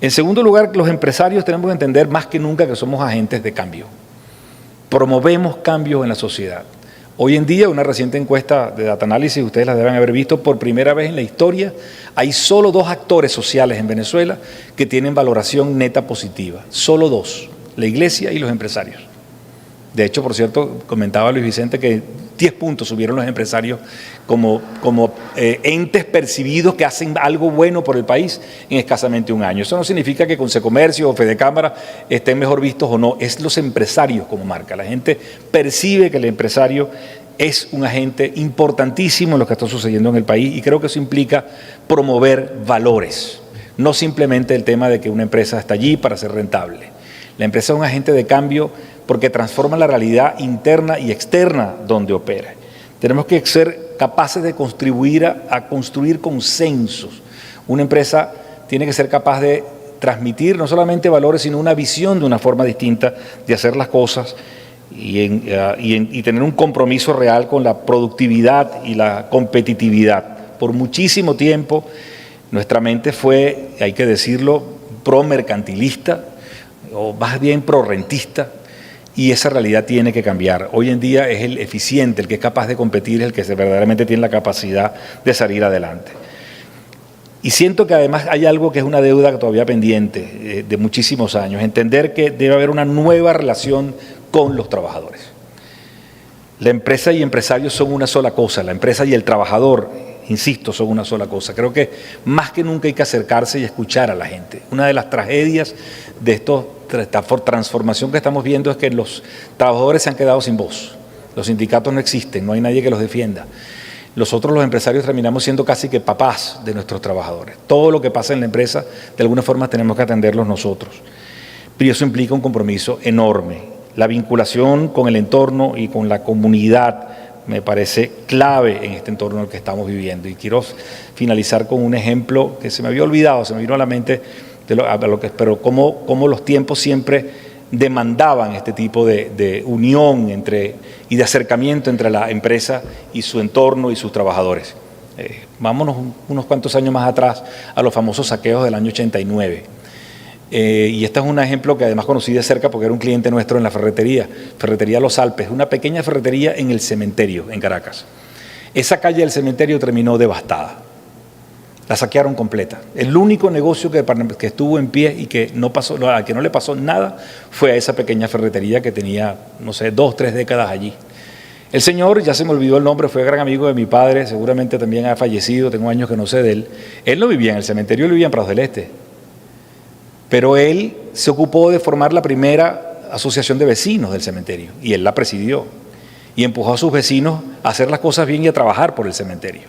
En segundo lugar, los empresarios tenemos que entender más que nunca que somos agentes de cambio. Promovemos cambios en la sociedad. Hoy en día, una reciente encuesta de Data Analysis, ustedes la deben haber visto, por primera vez en la historia, hay solo 2 actores sociales en Venezuela que tienen valoración neta positiva. Solo 2, la iglesia y los empresarios. De hecho, por cierto, comentaba Luis Vicente que 10 puntos subieron los empresarios como entes percibidos que hacen algo bueno por el país en escasamente un año. Eso no significa que Consecomercio o Fedecámara estén mejor vistos o no, es los empresarios como marca. La gente percibe que el empresario es un agente importantísimo en lo que está sucediendo en el país, y creo que eso implica promover valores, no simplemente el tema de que una empresa está allí para ser rentable. La empresa es un agente de cambio porque transforma la realidad interna y externa donde opera. Tenemos que ser capaces de contribuir a construir consensos. Una empresa tiene que ser capaz de transmitir no solamente valores, sino una visión de una forma distinta de hacer las cosas, y tener un compromiso real con la productividad y la competitividad. Por muchísimo tiempo nuestra mente fue, hay que decirlo, pro-mercantilista o más bien pro-rentista, y esa realidad tiene que cambiar. Hoy en día es el eficiente, el que es capaz de competir, el que verdaderamente tiene la capacidad de salir adelante. Y siento que además hay algo que es una deuda todavía pendiente de muchísimos años, entender que debe haber una nueva relación con los trabajadores. La empresa y empresarios son una sola cosa, la empresa y el trabajador, insisto, son una sola cosa. Creo que más que nunca hay que acercarse y escuchar a la gente. Una de las tragedias de esta transformación que estamos viendo es que los trabajadores se han quedado sin voz. Los sindicatos no existen, no hay nadie que los defienda. Nosotros los empresarios terminamos siendo casi que papás de nuestros trabajadores. Todo lo que pasa en la empresa, de alguna forma tenemos que atenderlos nosotros. Pero eso implica un compromiso enorme. La vinculación con el entorno y con la comunidad me parece clave en este entorno en el que estamos viviendo. Y quiero finalizar con un ejemplo que se me había olvidado, se me vino a la mente, pero cómo los tiempos siempre demandaban este tipo de unión y de acercamiento entre la empresa y su entorno y sus trabajadores. Vámonos unos cuantos años más atrás a los famosos saqueos del año 89. Y este es un ejemplo que además conocí de cerca porque era un cliente nuestro en la Ferretería Los Alpes, una pequeña ferretería en el cementerio, en Caracas. Esa calle del cementerio terminó devastada. La saquearon completa. El único negocio que estuvo en pie y que a que no le pasó nada fue a esa pequeña ferretería que tenía, no sé, 2 o 3 décadas allí. El señor, ya se me olvidó el nombre, fue gran amigo de mi padre, seguramente también ha fallecido, tengo años que no sé de él. Él no vivía en el cementerio, él vivía en Prados del Este. Pero él se ocupó de formar la primera asociación de vecinos del cementerio, y él la presidió, y empujó a sus vecinos a hacer las cosas bien y a trabajar por el cementerio.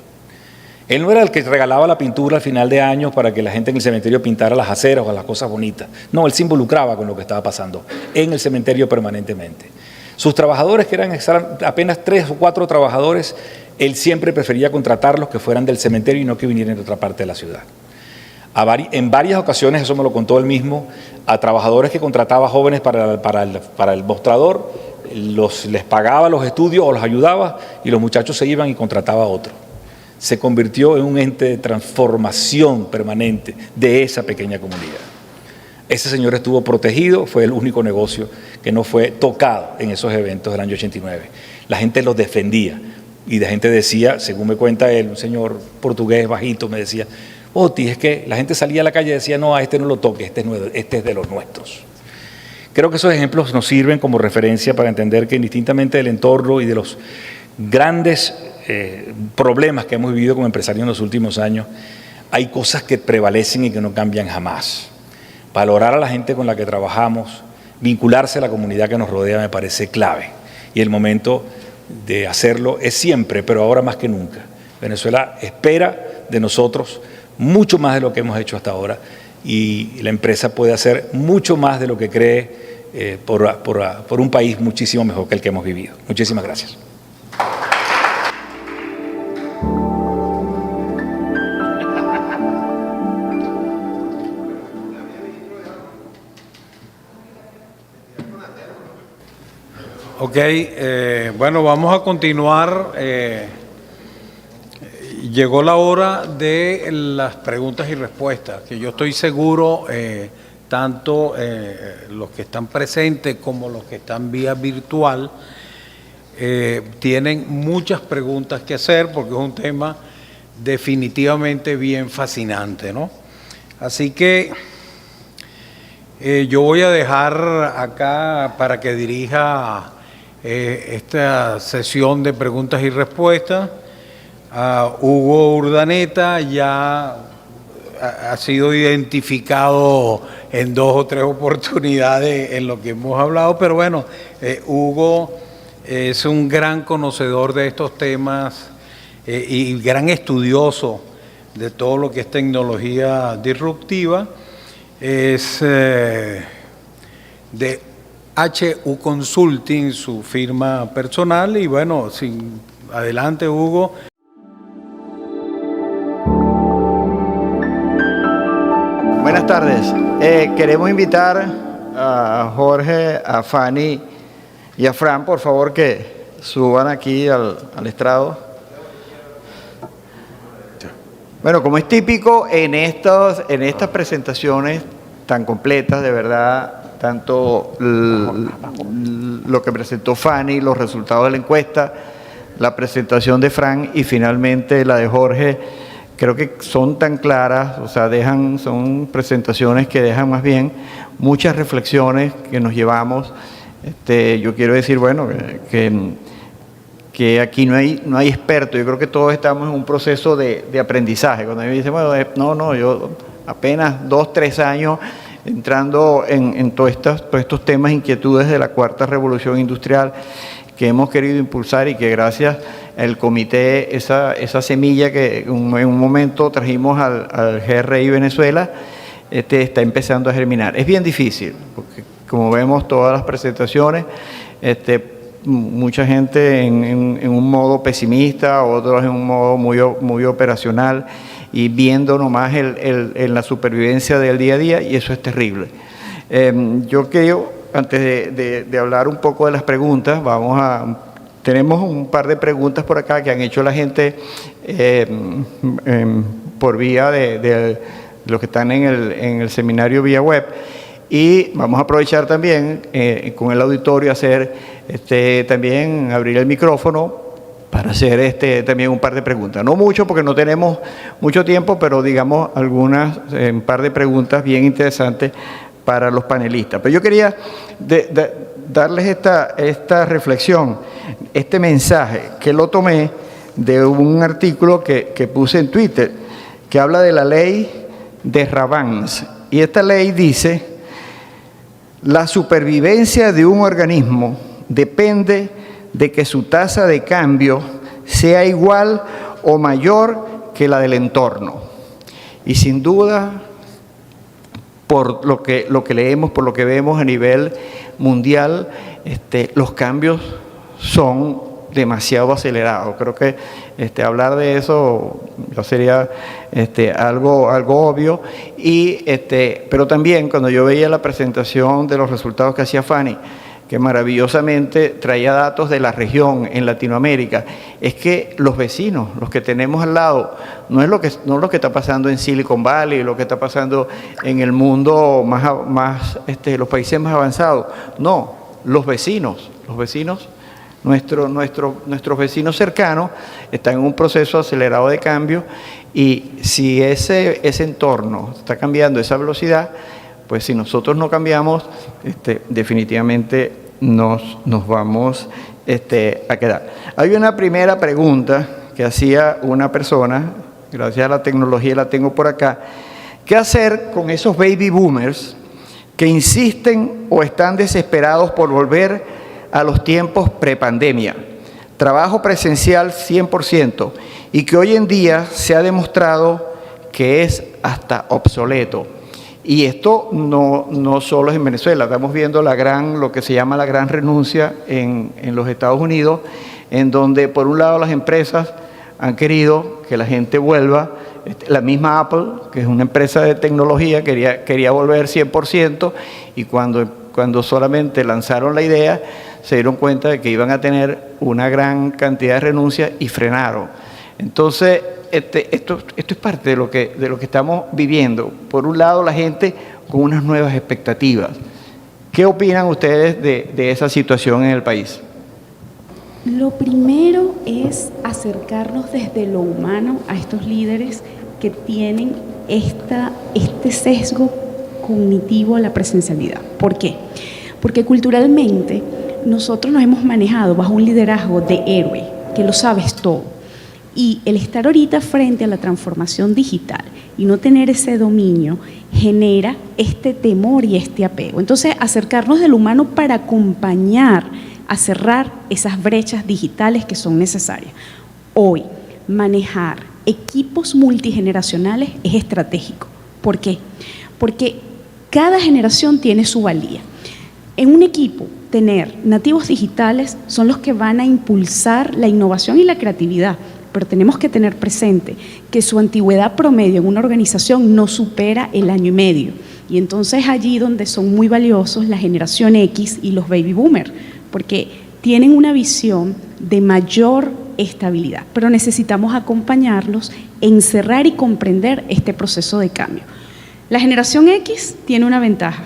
Él no era el que regalaba la pintura al final de año para que la gente en el cementerio pintara las aceras o las cosas bonitas. No, él se involucraba con lo que estaba pasando en el cementerio permanentemente. Sus trabajadores, que eran apenas 3 o 4 trabajadores, él siempre prefería contratarlos que fueran del cementerio y no que vinieran de otra parte de la ciudad. En varias ocasiones, eso me lo contó él mismo, a trabajadores que contrataba jóvenes para el mostrador, les pagaba los estudios o los ayudaba, y los muchachos se iban y contrataba a otro. Se convirtió en un ente de transformación permanente de esa pequeña comunidad. Ese señor estuvo protegido, fue el único negocio que no fue tocado en esos eventos del año 89. La gente los defendía, y la gente decía, según me cuenta él, un señor portugués bajito me decía: Oti, es que la gente salía a la calle y decía: no, a este no lo toque, este es de los nuestros. Creo que esos ejemplos nos sirven como referencia para entender que indistintamente del entorno y de los grandes problemas que hemos vivido como empresarios en los últimos años, hay cosas que prevalecen y que no cambian jamás. Valorar a la gente con la que trabajamos, vincularse a la comunidad que nos rodea me parece clave, y el momento de hacerlo es siempre, pero ahora más que nunca. Venezuela espera de nosotros mucho más de lo que hemos hecho hasta ahora, y la empresa puede hacer mucho más de lo que cree por un país muchísimo mejor que el que hemos vivido. Muchísimas gracias. Ok, bueno, vamos a continuar. Llegó la hora de las preguntas y respuestas, que yo estoy seguro, tanto los que están presentes como los que están vía virtual, tienen muchas preguntas que hacer, porque es un tema definitivamente bien fascinante, ¿no? Así que yo voy a dejar acá para que dirija esta sesión de preguntas y respuestas. Hugo Urdaneta ya ha sido identificado en 2 o 3 oportunidades en lo que hemos hablado, pero bueno, Hugo es un gran conocedor de estos temas y gran estudioso de todo lo que es tecnología disruptiva. Es de HU Consulting, su firma personal, y bueno, adelante, Hugo. Buenas tardes. Queremos invitar a Jorge, a Fanny y a Fran, por favor, que suban aquí al estrado. Bueno, como es típico en estas presentaciones tan completas, de verdad, tanto lo que presentó Fanny, los resultados de la encuesta, la presentación de Fran y finalmente la de Jorge, creo que son tan claras, o sea, son presentaciones que dejan más bien muchas reflexiones que nos llevamos. Yo quiero decir, bueno, que aquí no hay expertos. Yo creo que todos estamos en un proceso de aprendizaje. Cuando me dicen, bueno, yo apenas 2, 3 años entrando en todos estos temas, inquietudes de la cuarta revolución industrial que hemos querido impulsar y que gracias al comité, esa semilla que en un momento trajimos al GRI Venezuela, está empezando a germinar. Es bien difícil, porque como vemos todas las presentaciones, mucha gente en un modo pesimista, otros en un modo muy operacional y viendo nomás en la supervivencia del día a día, y eso es terrible. Yo creo, antes de hablar un poco de las preguntas, tenemos un par de preguntas por acá que han hecho la gente por vía de los que están en el seminario vía web. Y vamos a aprovechar también con el auditorio también abrir el micrófono para hacer también un par de preguntas. No mucho porque no tenemos mucho tiempo, pero digamos un par de preguntas bien interesantes para los panelistas. Pero yo quería darles esta reflexión, este mensaje que lo tomé de un artículo que puse en Twitter que habla de la ley de Ravans. Y esta ley dice: la supervivencia de un organismo depende de que su tasa de cambio sea igual o mayor que la del entorno. Y sin duda, por lo que leemos, por lo que vemos a nivel mundial, los cambios son demasiado acelerados. Creo que hablar de eso ya sería algo obvio. Pero también cuando yo veía la presentación de los resultados que hacía Fanny, que maravillosamente traía datos de la región en Latinoamérica, es que los vecinos, los que tenemos al lado, no es lo que está pasando en Silicon Valley, lo que está pasando en el mundo los países más avanzados. No, los vecinos, nuestros vecinos cercanos están en un proceso acelerado de cambio, y si ese entorno está cambiando, esa velocidad, pues si nosotros no cambiamos, definitivamente nos vamos a quedar. Hay una primera pregunta que hacía una persona, gracias a la tecnología la tengo por acá: ¿qué hacer con esos baby boomers que insisten o están desesperados por volver a los tiempos prepandemia, trabajo presencial 100%, y que hoy en día se ha demostrado que es hasta obsoleto? Y esto no solo es en Venezuela, estamos viendo lo que se llama la gran renuncia en los Estados Unidos, en donde por un lado las empresas han querido que la gente vuelva. La misma Apple, que es una empresa de tecnología, quería volver 100%, y cuando solamente lanzaron la idea, se dieron cuenta de que iban a tener una gran cantidad de renuncias y frenaron. Entonces, esto es parte de lo que estamos viviendo. Por un lado, la gente con unas nuevas expectativas. ¿Qué opinan ustedes de esa situación en el país? Lo primero es acercarnos desde lo humano a estos líderes que tienen este sesgo cognitivo a la presencialidad. ¿Por qué? Porque culturalmente nosotros nos hemos manejado bajo un liderazgo de héroe, que lo sabes todo. Y el estar ahorita frente a la transformación digital y no tener ese dominio genera este temor y este apego. Entonces, acercarnos del humano para acompañar a cerrar esas brechas digitales que son necesarias. Hoy, manejar equipos multigeneracionales es estratégico. ¿Por qué? Porque cada generación tiene su valía. En un equipo, tener nativos digitales son los que van a impulsar la innovación y la creatividad, pero tenemos que tener presente que su antigüedad promedio en una organización no supera el año y medio. Y entonces allí donde son muy valiosos la generación X y los baby boomers, porque tienen una visión de mayor estabilidad, pero necesitamos acompañarlos en cerrar y comprender este proceso de cambio. La generación X tiene una ventaja.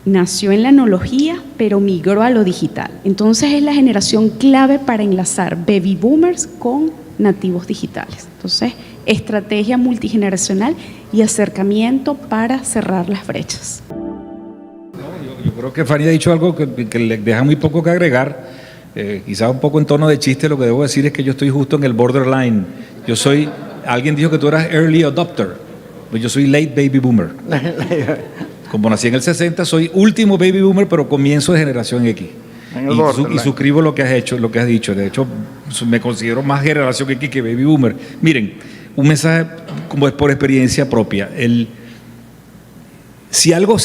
Nació en la analogía, pero migró a lo digital. Entonces es la generación clave para enlazar baby boomers con nativos digitales. Entonces, estrategia multigeneracional y acercamiento para cerrar las brechas. Yo creo que Fanny ha dicho algo que le deja muy poco que agregar, quizás un poco en tono de chiste. Lo que debo decir es que yo estoy justo en el borderline. Alguien dijo que tú eras early adopter, pues yo soy late baby boomer. Como nací en el 60, soy último baby boomer, pero comienzo de generación X. Y suscribo lo que has hecho, lo que has dicho. De hecho, me considero más generación X que baby boomer. Miren, un mensaje como es por experiencia propia. Si algo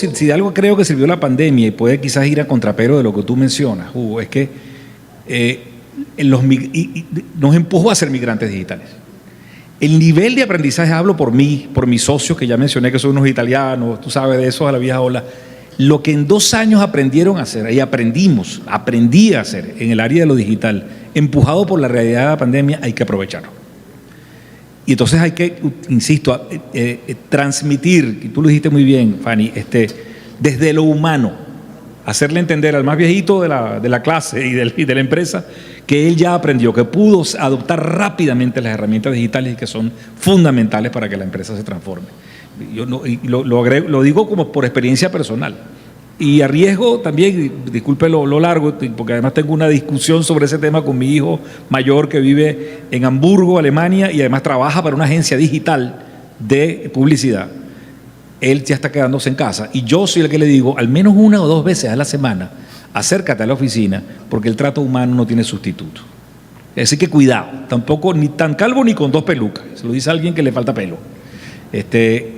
creo que sirvió la pandemia y puede quizás ir a contrapelo de lo que tú mencionas, Hugo, es que nos empujó a ser migrantes digitales. El nivel de aprendizaje, hablo por mí, por mis socios que ya mencioné que son unos italianos, tú sabes de esos a la vieja ola, lo que en 2 años aprendieron a hacer y aprendí a hacer en el área de lo digital, empujado por la realidad de la pandemia, hay que aprovecharlo. Y entonces hay que, insisto, transmitir, y tú lo dijiste muy bien, Fanny, desde lo humano, hacerle entender al más viejito de la clase y de la empresa que él ya aprendió, que pudo adoptar rápidamente las herramientas digitales y que son fundamentales para que la empresa se transforme. Yo lo digo como por experiencia personal. Y arriesgo también, disculpe lo largo, porque además tengo una discusión sobre ese tema con mi hijo mayor que vive en Hamburgo, Alemania, y además trabaja para una agencia digital de publicidad. Él ya está quedándose en casa y yo soy el que le digo, al menos 1 o 2 veces a la semana, acércate a la oficina, porque el trato humano no tiene sustituto. Así que cuidado, tampoco ni tan calvo ni con 2 pelucas, se lo dice alguien que le falta pelo.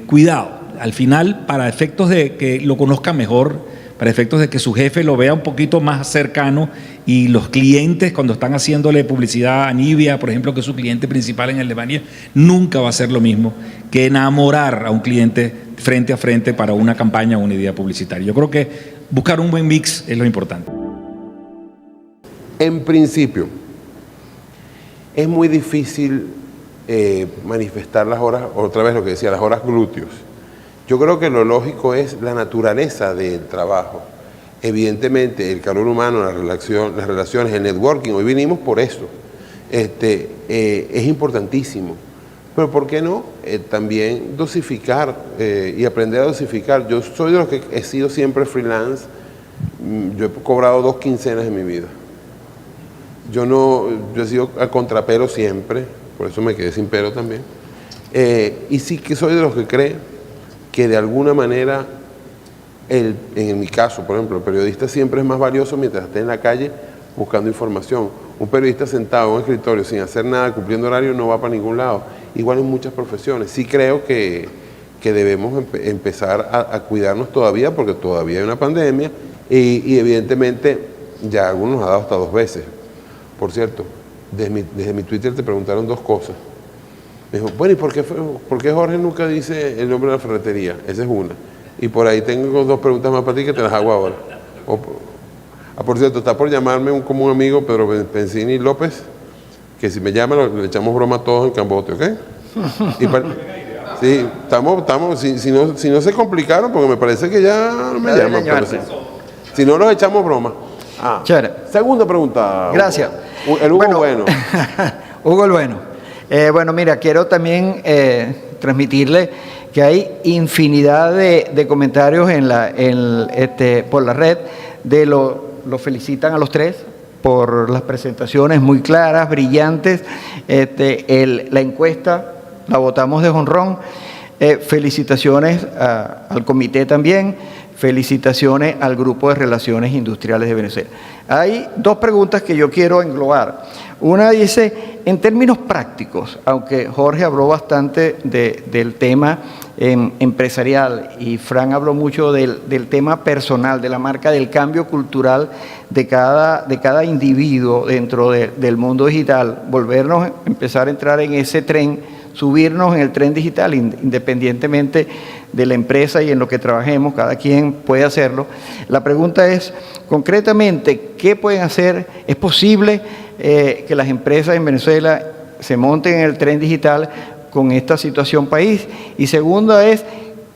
Cuidado, al final, para efectos de que lo conozca mejor, para efectos de que su jefe lo vea un poquito más cercano y los clientes cuando están haciéndole publicidad a Nivea, por ejemplo, que es su cliente principal en Alemania, nunca va a ser lo mismo que enamorar a un cliente frente a frente para una campaña o una idea publicitaria. Yo creo que buscar un buen mix es lo importante. En principio, es muy difícil manifestar las horas, otra vez lo que decía, las horas glúteos. Yo creo que lo lógico es la naturaleza del trabajo. Evidentemente, el calor humano, las relaciones, el networking, hoy vinimos por eso. Es importantísimo. Pero ¿por qué no? También dosificar y aprender a dosificar. Yo soy de los que he sido siempre freelance. Yo he cobrado 2 quincenas en mi vida. Yo he sido a contrapelo siempre, por eso me quedé sin pelo también. Y sí que soy de los que cree que de alguna manera, en mi caso, por ejemplo, el periodista siempre es más valioso mientras esté en la calle buscando información. Un periodista sentado en un escritorio sin hacer nada, cumpliendo horario, no va para ningún lado. Igual en muchas profesiones. Sí creo que debemos empezar a cuidarnos todavía, porque todavía hay una pandemia y evidentemente ya algunos nos ha dado hasta 2 veces. Por cierto, desde mi Twitter te preguntaron 2 cosas. Me dijo, bueno, ¿y por qué Jorge nunca dice el nombre de la ferretería? Esa es una. Y por ahí tengo 2 preguntas más para ti que te las hago ahora. Por cierto, está por llamarme un común amigo, Pedro Pensini López, que si me llama le echamos broma a todos en Cambote, ¿ok? Sí, estamos si no se complicaron, porque me parece que ya no me llaman. Pero si no, los echamos broma. Segunda pregunta. Gracias. El Hugo Bueno. Hugo el Bueno. Bueno, mira, quiero también transmitirle que hay infinidad de comentarios por la red de lo los felicitan a los tres por las presentaciones muy claras, brillantes. La encuesta la votamos de jonrón. Felicitaciones al comité también. Felicitaciones al Grupo de Relaciones Industriales de Venezuela. Hay dos preguntas que yo quiero englobar. Una dice, en términos prácticos, aunque Jorge habló bastante del tema empresarial y Fran habló mucho del tema personal, de la marca, del cambio cultural de cada individuo dentro del mundo digital, empezar a entrar en ese tren, subirnos en el tren digital, independientemente de la empresa y en lo que trabajemos, cada quien puede hacerlo. La pregunta es, concretamente, ¿qué pueden hacer? ¿Es posible que las empresas en Venezuela se monten en el tren digital con esta situación país? Y segunda es,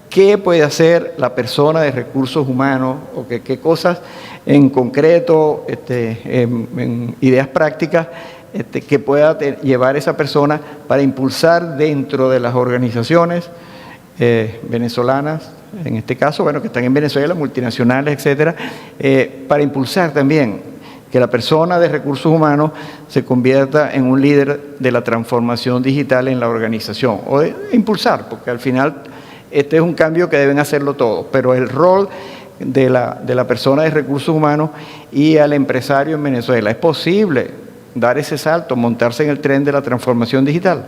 ¿qué puede hacer la persona de recursos humanos? ¿O qué cosas en concreto, en ideas prácticas, que pueda llevar esa persona para impulsar dentro de las organizaciones venezolanas, en este caso, bueno, que están en Venezuela, multinacionales, etcétera, para impulsar también que la persona de recursos humanos se convierta en un líder de la transformación digital en la organización, o de impulsar, porque al final este es un cambio que deben hacerlo todos, pero el rol de la persona de recursos humanos y al empresario en Venezuela, ¿es posible dar ese salto, montarse en el tren de la transformación digital?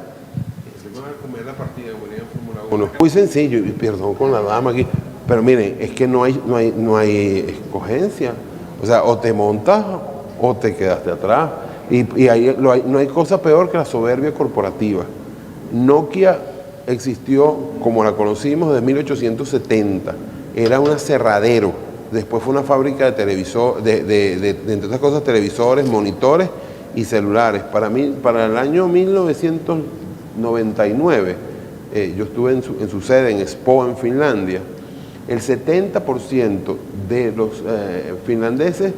Muy sencillo, y perdón con la dama aquí, pero miren, es que no hay escogencia. O sea, o te montas o te quedaste atrás. Y ahí no hay cosa peor que la soberbia corporativa. Nokia existió como la conocimos desde 1870. Era un aserradero. Después fue una fábrica de televisores, entre otras cosas, televisores, monitores y celulares. Para el año 1999, yo estuve en su sede en Espoo, en Finlandia. El 70% de los finlandeses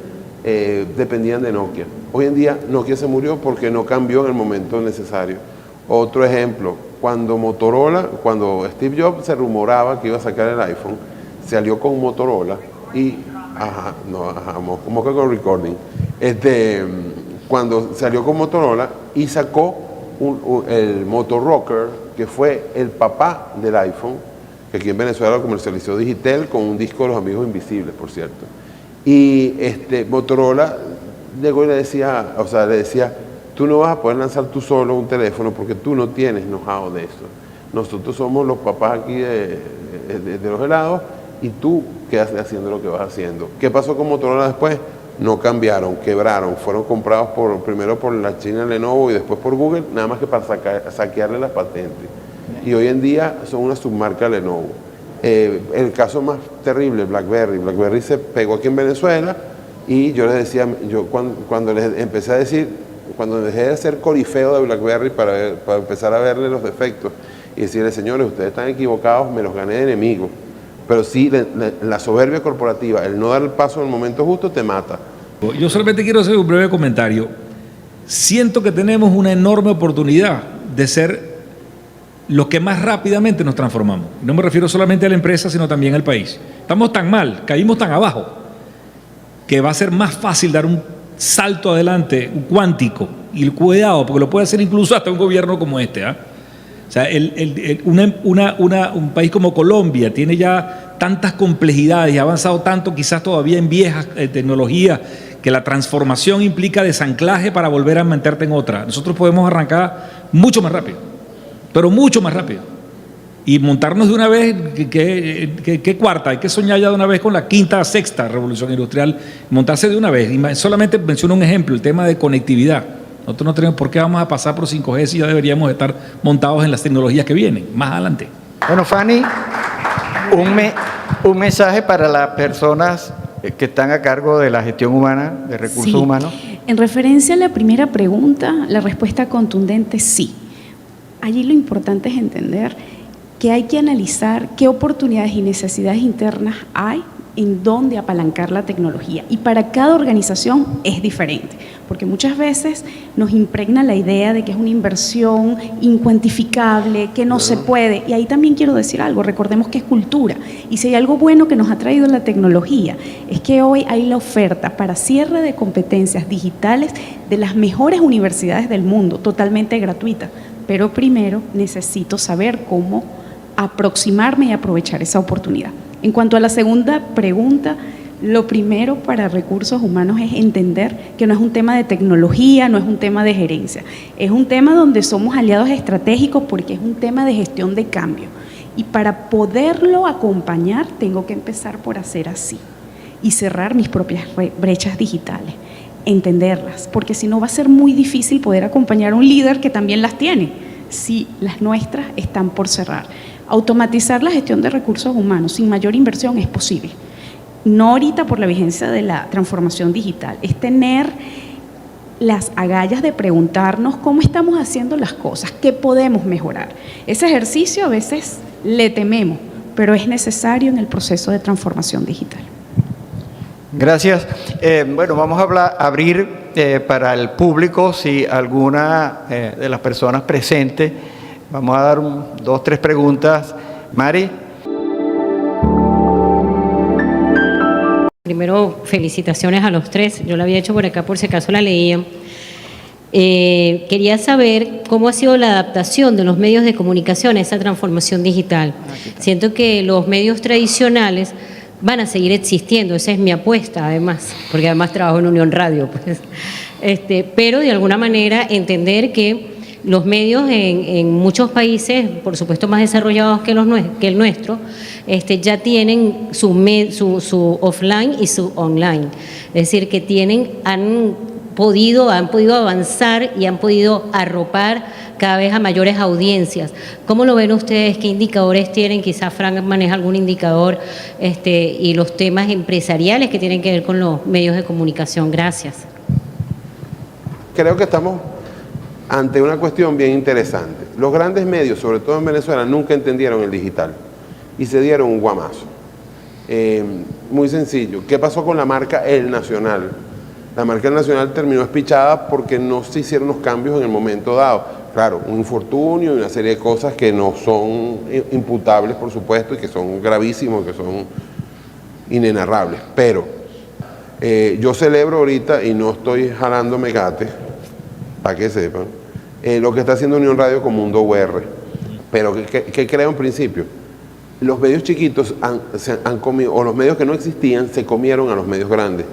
dependían de Nokia. Hoy en día Nokia se murió porque no cambió en el momento necesario. Otro ejemplo, cuando Steve Jobs se rumoraba que iba a sacar el iPhone, salió con Motorola y como que con recording. Cuando salió con Motorola y sacó el Motorocker, que fue el papá del iPhone, que aquí en Venezuela lo comercializó Digitel con un disco de Los Amigos Invisibles, por cierto. Y Motorola llegó y le decía, tú no vas a poder lanzar tú solo un teléfono porque tú no tienes know-how de eso. Nosotros somos los papás aquí de los helados y tú quedas haciendo lo que vas haciendo. ¿Qué pasó con Motorola después? No cambiaron, quebraron, fueron comprados primero por la China Lenovo y después por Google, nada más que para saquearle las patentes. Y hoy en día son una submarca Lenovo. El caso más terrible, BlackBerry se pegó aquí en Venezuela y yo les decía, cuando les empecé a decir, cuando dejé de ser corifeo de BlackBerry para empezar a verle los defectos y decirle, señores, ustedes están equivocados, me los gané de enemigos. Pero sí, la soberbia corporativa, el no dar el paso en el momento justo te mata. Yo solamente quiero hacer un breve comentario. Siento que tenemos una enorme oportunidad de ser los que más rápidamente nos transformamos. No me refiero solamente a la empresa, sino también al país. Estamos tan mal, caímos tan abajo, que va a ser más fácil dar un salto adelante, un cuántico, y el cuidado, porque lo puede hacer incluso hasta un gobierno como este, ¿ah? O sea, un país como Colombia tiene ya tantas complejidades y ha avanzado tanto, quizás todavía en viejas tecnologías, que la transformación implica desanclaje para volver a meterte en otra. Nosotros podemos arrancar mucho más rápido, pero mucho más rápido. Y montarnos de una vez, ¿qué cuarta? Hay que soñar ya de una vez con la quinta, sexta revolución industrial, montarse de una vez. Y solamente menciono un ejemplo, el tema de conectividad. Nosotros no tenemos por qué vamos a pasar por 5G si ya deberíamos estar montados en las tecnologías que vienen, más adelante. Bueno, Fanny, un mensaje para las personas que están a cargo de la gestión humana, de recursos humanos. En referencia a la primera pregunta, la respuesta contundente es sí. Allí lo importante es entender que hay que analizar qué oportunidades y necesidades internas hay en dónde apalancar la tecnología. Y para cada organización es diferente, porque muchas veces nos impregna la idea de que es una inversión incuantificable, que no se puede. Y ahí también quiero decir algo, recordemos que es cultura. Y si hay algo bueno que nos ha traído la tecnología, es que hoy hay la oferta para cierre de competencias digitales de las mejores universidades del mundo, totalmente gratuita. Pero primero necesito saber cómo aproximarme y aprovechar esa oportunidad. En cuanto a la segunda pregunta, lo primero para recursos humanos es entender que no es un tema de tecnología, no es un tema de gerencia, es un tema donde somos aliados estratégicos porque es un tema de gestión de cambio. Y para poderlo acompañar, tengo que empezar por hacer así y cerrar mis propias brechas digitales, entenderlas, porque si no va a ser muy difícil poder acompañar a un líder que también las tiene, si las nuestras están por cerrar. Automatizar la gestión de recursos humanos sin mayor inversión es posible. No ahorita por la vigencia de la transformación digital, es tener las agallas de preguntarnos cómo estamos haciendo las cosas, qué podemos mejorar. Ese ejercicio a veces le tememos, pero es necesario en el proceso de transformación digital. Gracias. Bueno, vamos a abrir para el público, si alguna de las personas presentes, vamos a dar 2, 3 preguntas. Mari. Primero, felicitaciones a los 3. Yo la había hecho por acá por si acaso la leían. Quería saber cómo ha sido la adaptación de los medios de comunicación a esa transformación digital. Siento que los medios tradicionales van a seguir existiendo, esa es mi apuesta además, porque además trabajo en Unión Radio, pues. Pero de alguna manera entender que los medios en muchos países, por supuesto más desarrollados que el nuestro, ya tienen su offline y su online. Es decir, que han podido avanzar y han podido arropar cada vez a mayores audiencias. ¿Cómo lo ven ustedes? ¿Qué indicadores tienen? Quizás Frank maneja algún indicador y los temas empresariales que tienen que ver con los medios de comunicación. Gracias. Creo que estamos ante una cuestión bien interesante. Los grandes medios, sobre todo en Venezuela, nunca entendieron el digital y se dieron un guamazo. Muy sencillo. ¿Qué pasó con la marca El Nacional? La marca El Nacional terminó espichada porque no se hicieron los cambios en el momento dado. Claro, un infortunio y una serie de cosas que no son imputables, por supuesto, y que son gravísimos, que son inenarrables. Pero yo celebro ahorita, y no estoy jalando megate, para que sepan, lo que está haciendo Unión Radio con Mundo UR. Pero ¿qué creo en principio? Los medios chiquitos han comido, o los medios que no existían, se comieron a los medios grandes.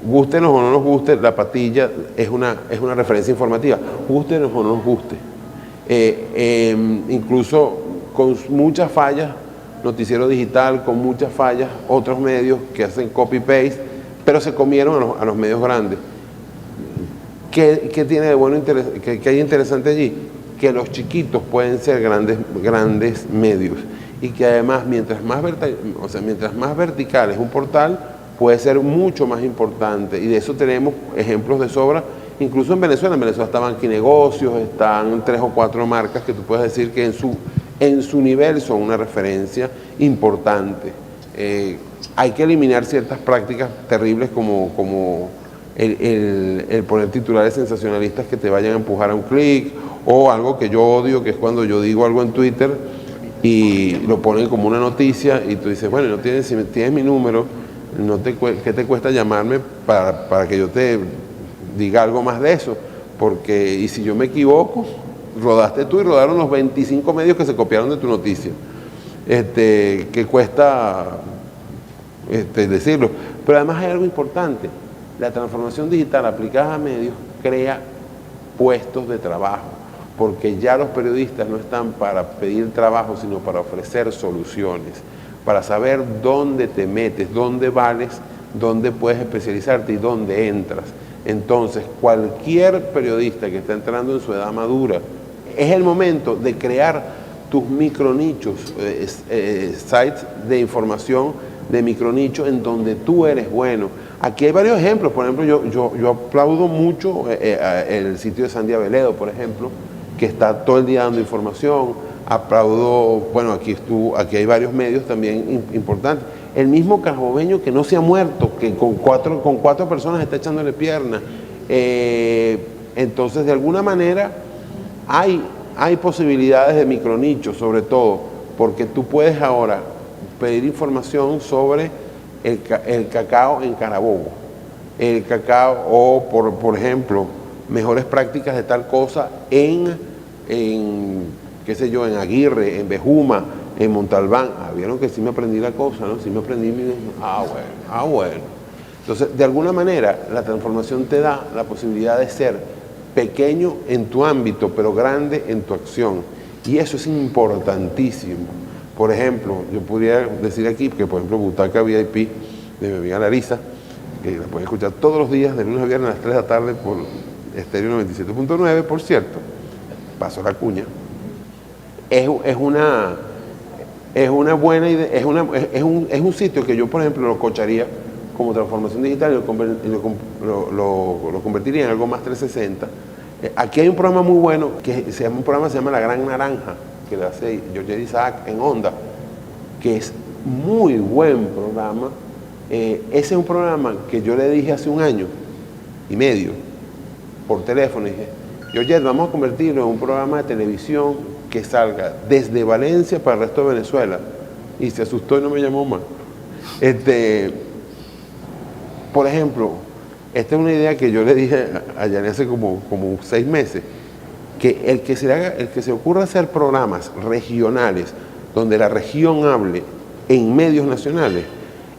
Gústenos o no nos guste, La Patilla es una referencia informativa. Gústenos o no nos guste. Incluso con muchas fallas, Noticiero Digital, con muchas fallas, otros medios que hacen copy-paste, pero se comieron a los medios grandes. ¿Qué tiene de bueno, que hay interesante allí? Que los chiquitos pueden ser grandes medios y que además mientras más vertical es un portal, puede ser mucho más importante, y de eso tenemos ejemplos de sobra, incluso en Venezuela. En Venezuela está Banquinegocios, están 3 o 4 marcas que tú puedes decir que en su nivel son una referencia importante. Hay que eliminar ciertas prácticas terribles como el poner titulares sensacionalistas que te vayan a empujar a un clic, o algo que yo odio, que es cuando yo digo algo en Twitter y lo ponen como una noticia y tú dices, bueno, si tienes mi número, ¿qué te cuesta llamarme para que yo te diga algo más de eso? Porque, y si yo me equivoco, rodaste tú y rodaron los 25 medios que se copiaron de tu noticia. Que cuesta decirlo. Pero además hay algo importante. La transformación digital aplicada a medios crea puestos de trabajo, porque ya los periodistas no están para pedir trabajo, sino para ofrecer soluciones, para saber dónde te metes, dónde vales, dónde puedes especializarte y dónde entras. Entonces, cualquier periodista que está entrando en su edad madura, es el momento de crear tus micronichos, sites de información de micronicho en donde tú eres bueno. Aquí hay varios ejemplos. Por ejemplo, yo aplaudo mucho el sitio de Sandia Veledo, por ejemplo, que está todo el día dando información. Aplaudo, bueno, aquí hay varios medios también importantes. El mismo carabobeño que no se ha muerto, que con cuatro personas está echándole pierna. Entonces, de alguna manera, hay posibilidades de micronicho, sobre todo, porque tú puedes ahora pedir información sobre el cacao en Carabobo, el cacao, o por ejemplo, mejores prácticas de tal cosa en qué sé yo, en Aguirre, en Bejuma, en Montalbán. Vieron que sí me aprendí la cosa, ¿no? Sí me aprendí bueno. Entonces, de alguna manera, la transformación te da la posibilidad de ser pequeño en tu ámbito, pero grande en tu acción. Y eso es importantísimo. Por ejemplo, yo podría decir aquí que, por ejemplo, Butaca VIP de mi amiga Larisa, que la pueden escuchar todos los días, de lunes a viernes a las 3 de la tarde por Estéreo 97.9, por cierto, paso la cuña. Es una buena idea, es un sitio que yo, por ejemplo, lo cocharía como transformación digital y lo convertiría en algo más 360. Aquí hay un programa muy bueno, se llama La Gran Naranja, que le hace George Isaac en Onda, que es muy buen programa. Ese es un programa que yo le dije hace 1 año y medio, por teléfono, dije, George, vamos a convertirlo en un programa de televisión que salga desde Valencia para el resto de Venezuela. Y se asustó y no me llamó más. Por ejemplo, esta es una idea que yo le dije a Yané hace como 6 meses, que el que se ocurra hacer programas regionales donde la región hable en medios nacionales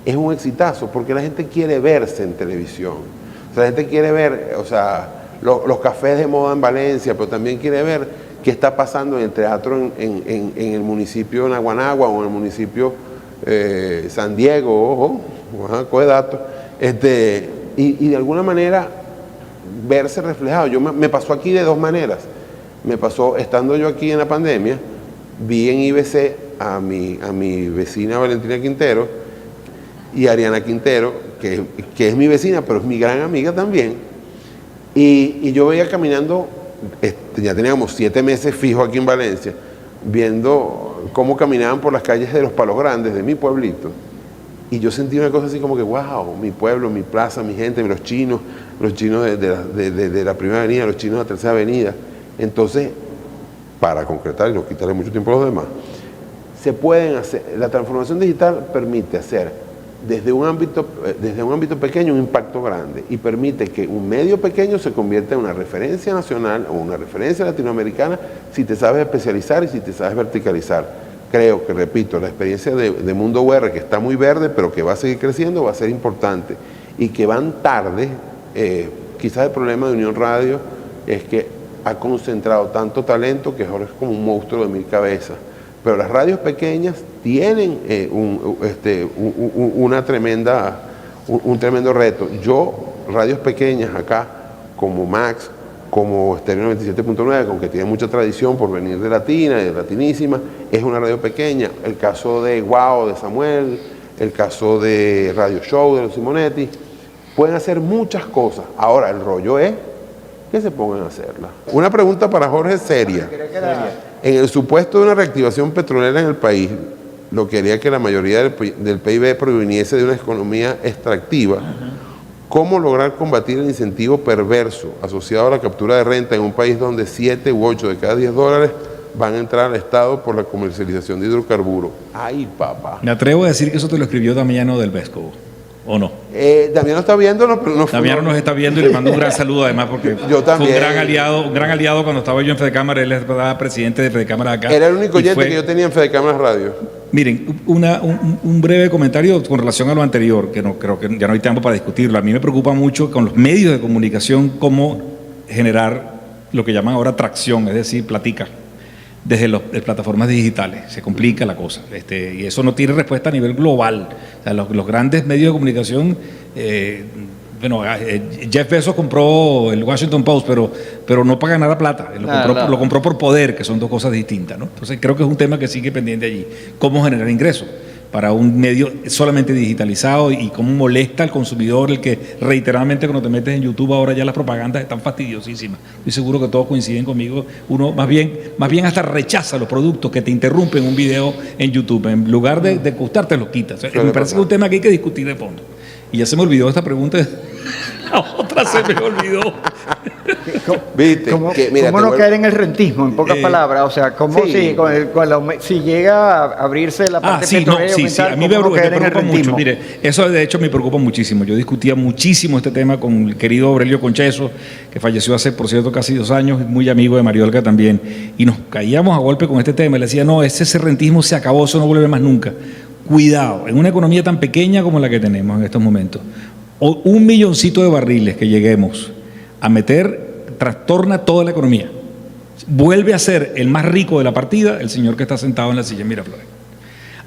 es un exitazo, porque la gente quiere verse en televisión. O sea, la gente quiere ver, los cafés de moda en Valencia, pero también quiere ver qué está pasando en el teatro en el municipio de Naguanagua o en el municipio San Diego, coge datos, y de alguna manera verse reflejado. Me pasó aquí de 2 maneras. Me pasó estando yo aquí en la pandemia, vi en IBC a mi vecina Valentina Quintero y Ariana Quintero, que es mi vecina, pero es mi gran amiga también, y yo veía caminando, ya teníamos 7 meses fijos aquí en Valencia, viendo cómo caminaban por las calles de los Palos Grandes, de mi pueblito, y yo sentí una cosa así como que, wow, mi pueblo, mi plaza, mi gente, los chinos de la primera avenida, los chinos de la tercera avenida. Entonces, para concretar y no quitarle mucho tiempo a los demás, se pueden hacer, la transformación digital permite hacer desde un ámbito pequeño un impacto grande, y permite que un medio pequeño se convierta en una referencia nacional o una referencia latinoamericana si te sabes especializar y si te sabes verticalizar. Creo que, repito, la experiencia de Mundo UR, que está muy verde, pero que va a seguir creciendo, va a ser importante, y que van tarde. Quizás el problema de Unión Radio es que ha concentrado tanto talento que ahora es como un monstruo de 1000 cabezas. Pero las radios pequeñas tienen un tremendo reto. Radios pequeñas acá, como Max, como Estéreo 97.9, con que tiene mucha tradición por venir de Latina y de Latinísima, es una radio pequeña. El caso de Guau, de Samuel, el caso de Radio Show, de los Simonetti, pueden hacer muchas cosas. Ahora, el rollo es que se pongan a hacerlas. Una pregunta para Jorge seria. En el supuesto de una reactivación petrolera en el país, lo que haría que la mayoría del PIB proviniese de una economía extractiva, ¿cómo lograr combatir el incentivo perverso asociado a la captura de renta en un país donde 7 u 8 de cada 10 dólares van a entrar al Estado por la comercialización de hidrocarburos? ¡Ay, papá! Me atrevo a decir que eso te lo escribió Damiano del Vescovo, ¿o no? Damiano está viéndolo, pero no. Damiano nos está viendo y le mando un gran saludo, además, porque yo también. Fue un gran aliado cuando estaba yo en Fedecámara. Él era presidente de Fedecámara acá. Era el único oyente que yo tenía en Fedecámara Radio. Miren, un breve comentario con relación a lo anterior, que no creo que ya no hay tiempo para discutirlo. A mí me preocupa mucho con los medios de comunicación cómo generar lo que llaman ahora tracción, es decir, platica, desde las plataformas digitales. Se complica la cosa, y eso no tiene respuesta a nivel global. O sea, los grandes medios de comunicación, Jeff Bezos compró el Washington Post, pero no para ganar plata. Lo compró por poder, que son 2 cosas distintas, ¿no? Entonces creo que es un tema que sigue pendiente allí. ¿Cómo generar ingresos? para un medio solamente digitalizado y cómo molesta al consumidor el que reiteradamente cuando te metes en YouTube ahora ya las propagandas están fastidiosísimas. Estoy seguro que todos coinciden conmigo. Uno más bien hasta rechaza los productos que te interrumpen un video en YouTube. En lugar de gustarte los quitas. O sea, me parece que es un tema que hay que discutir de fondo. Y ya se me olvidó esta pregunta. La otra se me olvidó. ¿Viste? ¿Cómo, Mira, cómo no caer en el rentismo, en pocas palabras? O sea, ¿cómo sí. si llega a abrirse la parte petrolera sí, aumentar, a mí ¿cómo no caer en el preocupa mucho. rentismo? Mire, eso de hecho me preocupa muchísimo. Yo discutía muchísimo este tema con el querido Aurelio Concheso, que falleció hace, por cierto, casi 2 años, muy amigo de Mariolga también, y nos caíamos a golpe con este tema. Y le decía, no, ese rentismo se acabó, eso no vuelve más nunca. Cuidado, en una economía tan pequeña como la que tenemos en estos momentos, o 1 milloncito de barriles que lleguemos a meter trastorna toda la economía. Vuelve a ser el más rico de la partida el señor que está sentado en la silla en Miraflores.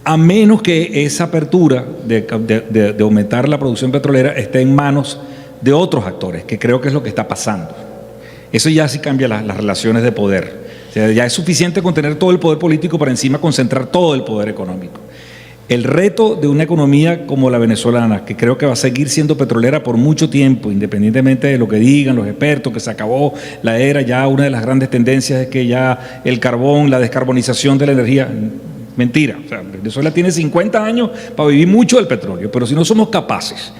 A menos que esa apertura de aumentar la producción petrolera esté en manos de otros actores, que creo que es lo que está pasando. Eso ya sí cambia las relaciones de poder. O sea, ya es suficiente con tener todo el poder político para encima concentrar todo el poder económico. El reto de una economía como la venezolana, que creo que va a seguir siendo petrolera por mucho tiempo, independientemente de lo que digan los expertos, que se acabó la era, ya una de las grandes tendencias es que ya el carbón, la descarbonización de la energía, mentira. O sea, Venezuela tiene 50 años para vivir mucho del petróleo, pero si no somos capaces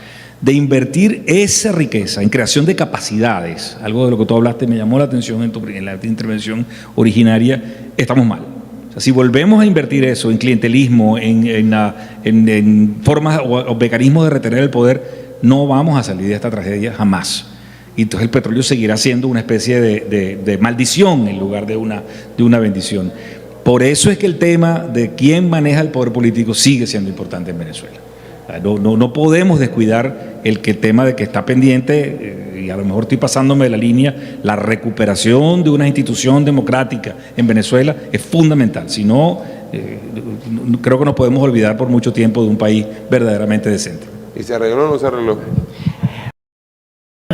de invertir esa riqueza en creación de capacidades, algo de lo que tú hablaste me llamó la atención en la intervención originaria, estamos mal. Si volvemos a invertir eso en clientelismo, en formas o mecanismos de retener el poder, no vamos a salir de esta tragedia jamás. Y entonces el petróleo seguirá siendo una especie de maldición en lugar de una bendición. Por eso es que el tema de quién maneja el poder político sigue siendo importante en Venezuela. No podemos descuidar el tema de que está pendiente, y a lo mejor estoy pasándome de la línea, la recuperación de una institución democrática en Venezuela es fundamental. Si no, creo que nos podemos olvidar por mucho tiempo de un país verdaderamente decente. ¿Y se arregló o no se arregló?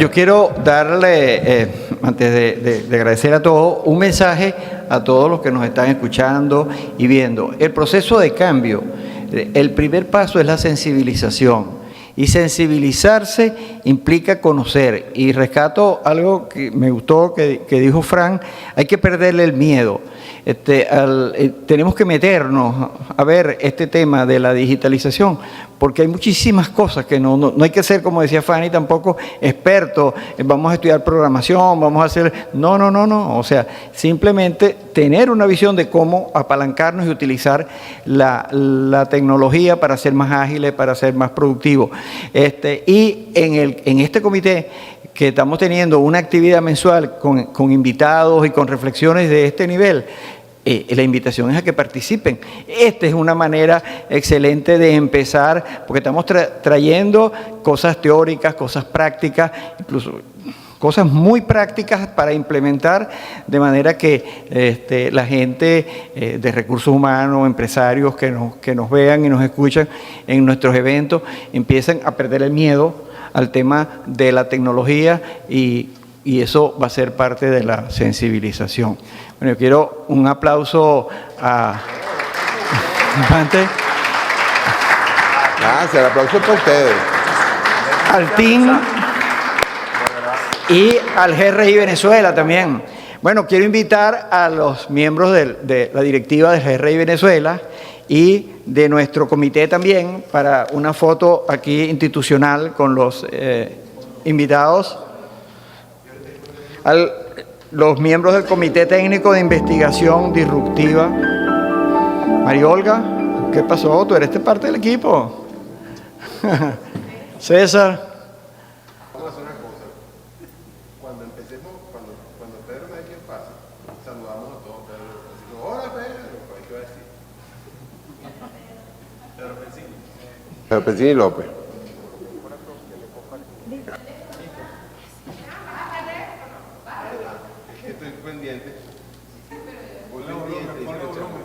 Yo quiero darle, antes de agradecer a todos, un mensaje a todos los que nos están escuchando y viendo. El proceso de cambio, el primer paso es la sensibilización. Y sensibilizarse implica conocer. Y rescato algo que me gustó que dijo Fran, hay que perderle el miedo. Tenemos que meternos a ver este tema de la digitalización, porque hay muchísimas cosas que no hay que ser, como decía Fanny, tampoco expertos, vamos a estudiar programación, vamos a hacer... No, o sea, simplemente tener una visión de cómo apalancarnos y utilizar la tecnología para ser más ágiles, para ser más productivos. Y en este comité, que estamos teniendo una actividad mensual con invitados y con reflexiones de este nivel, la invitación es a que participen. Esta es una manera excelente de empezar, porque estamos trayendo cosas teóricas, cosas prácticas, incluso cosas muy prácticas para implementar, de manera que la gente de recursos humanos, empresarios que nos vean y nos escuchan en nuestros eventos, empiecen a perder el miedo al tema de la tecnología y eso va a ser parte de la sensibilización. Bueno, yo quiero un aplauso a Gracias, el aplauso para ustedes. al team y al GRI Venezuela también. Bueno, quiero invitar a los miembros de la directiva del GRI Venezuela y de nuestro comité también para una foto aquí institucional con los invitados. Los miembros del Comité Técnico de Investigación Disruptiva. Mariolga, ¿qué pasó? ¿Tú eres parte del equipo? César. Vamos a hacer una cosa. Cuando empecemos, cuando Pedro me dé quién pasa, saludamos a todos. Pedro, decimos, hola Pedro, ¿qué va a decir? Pedro Pensini López. Estoy pendiente. Voy pendiente.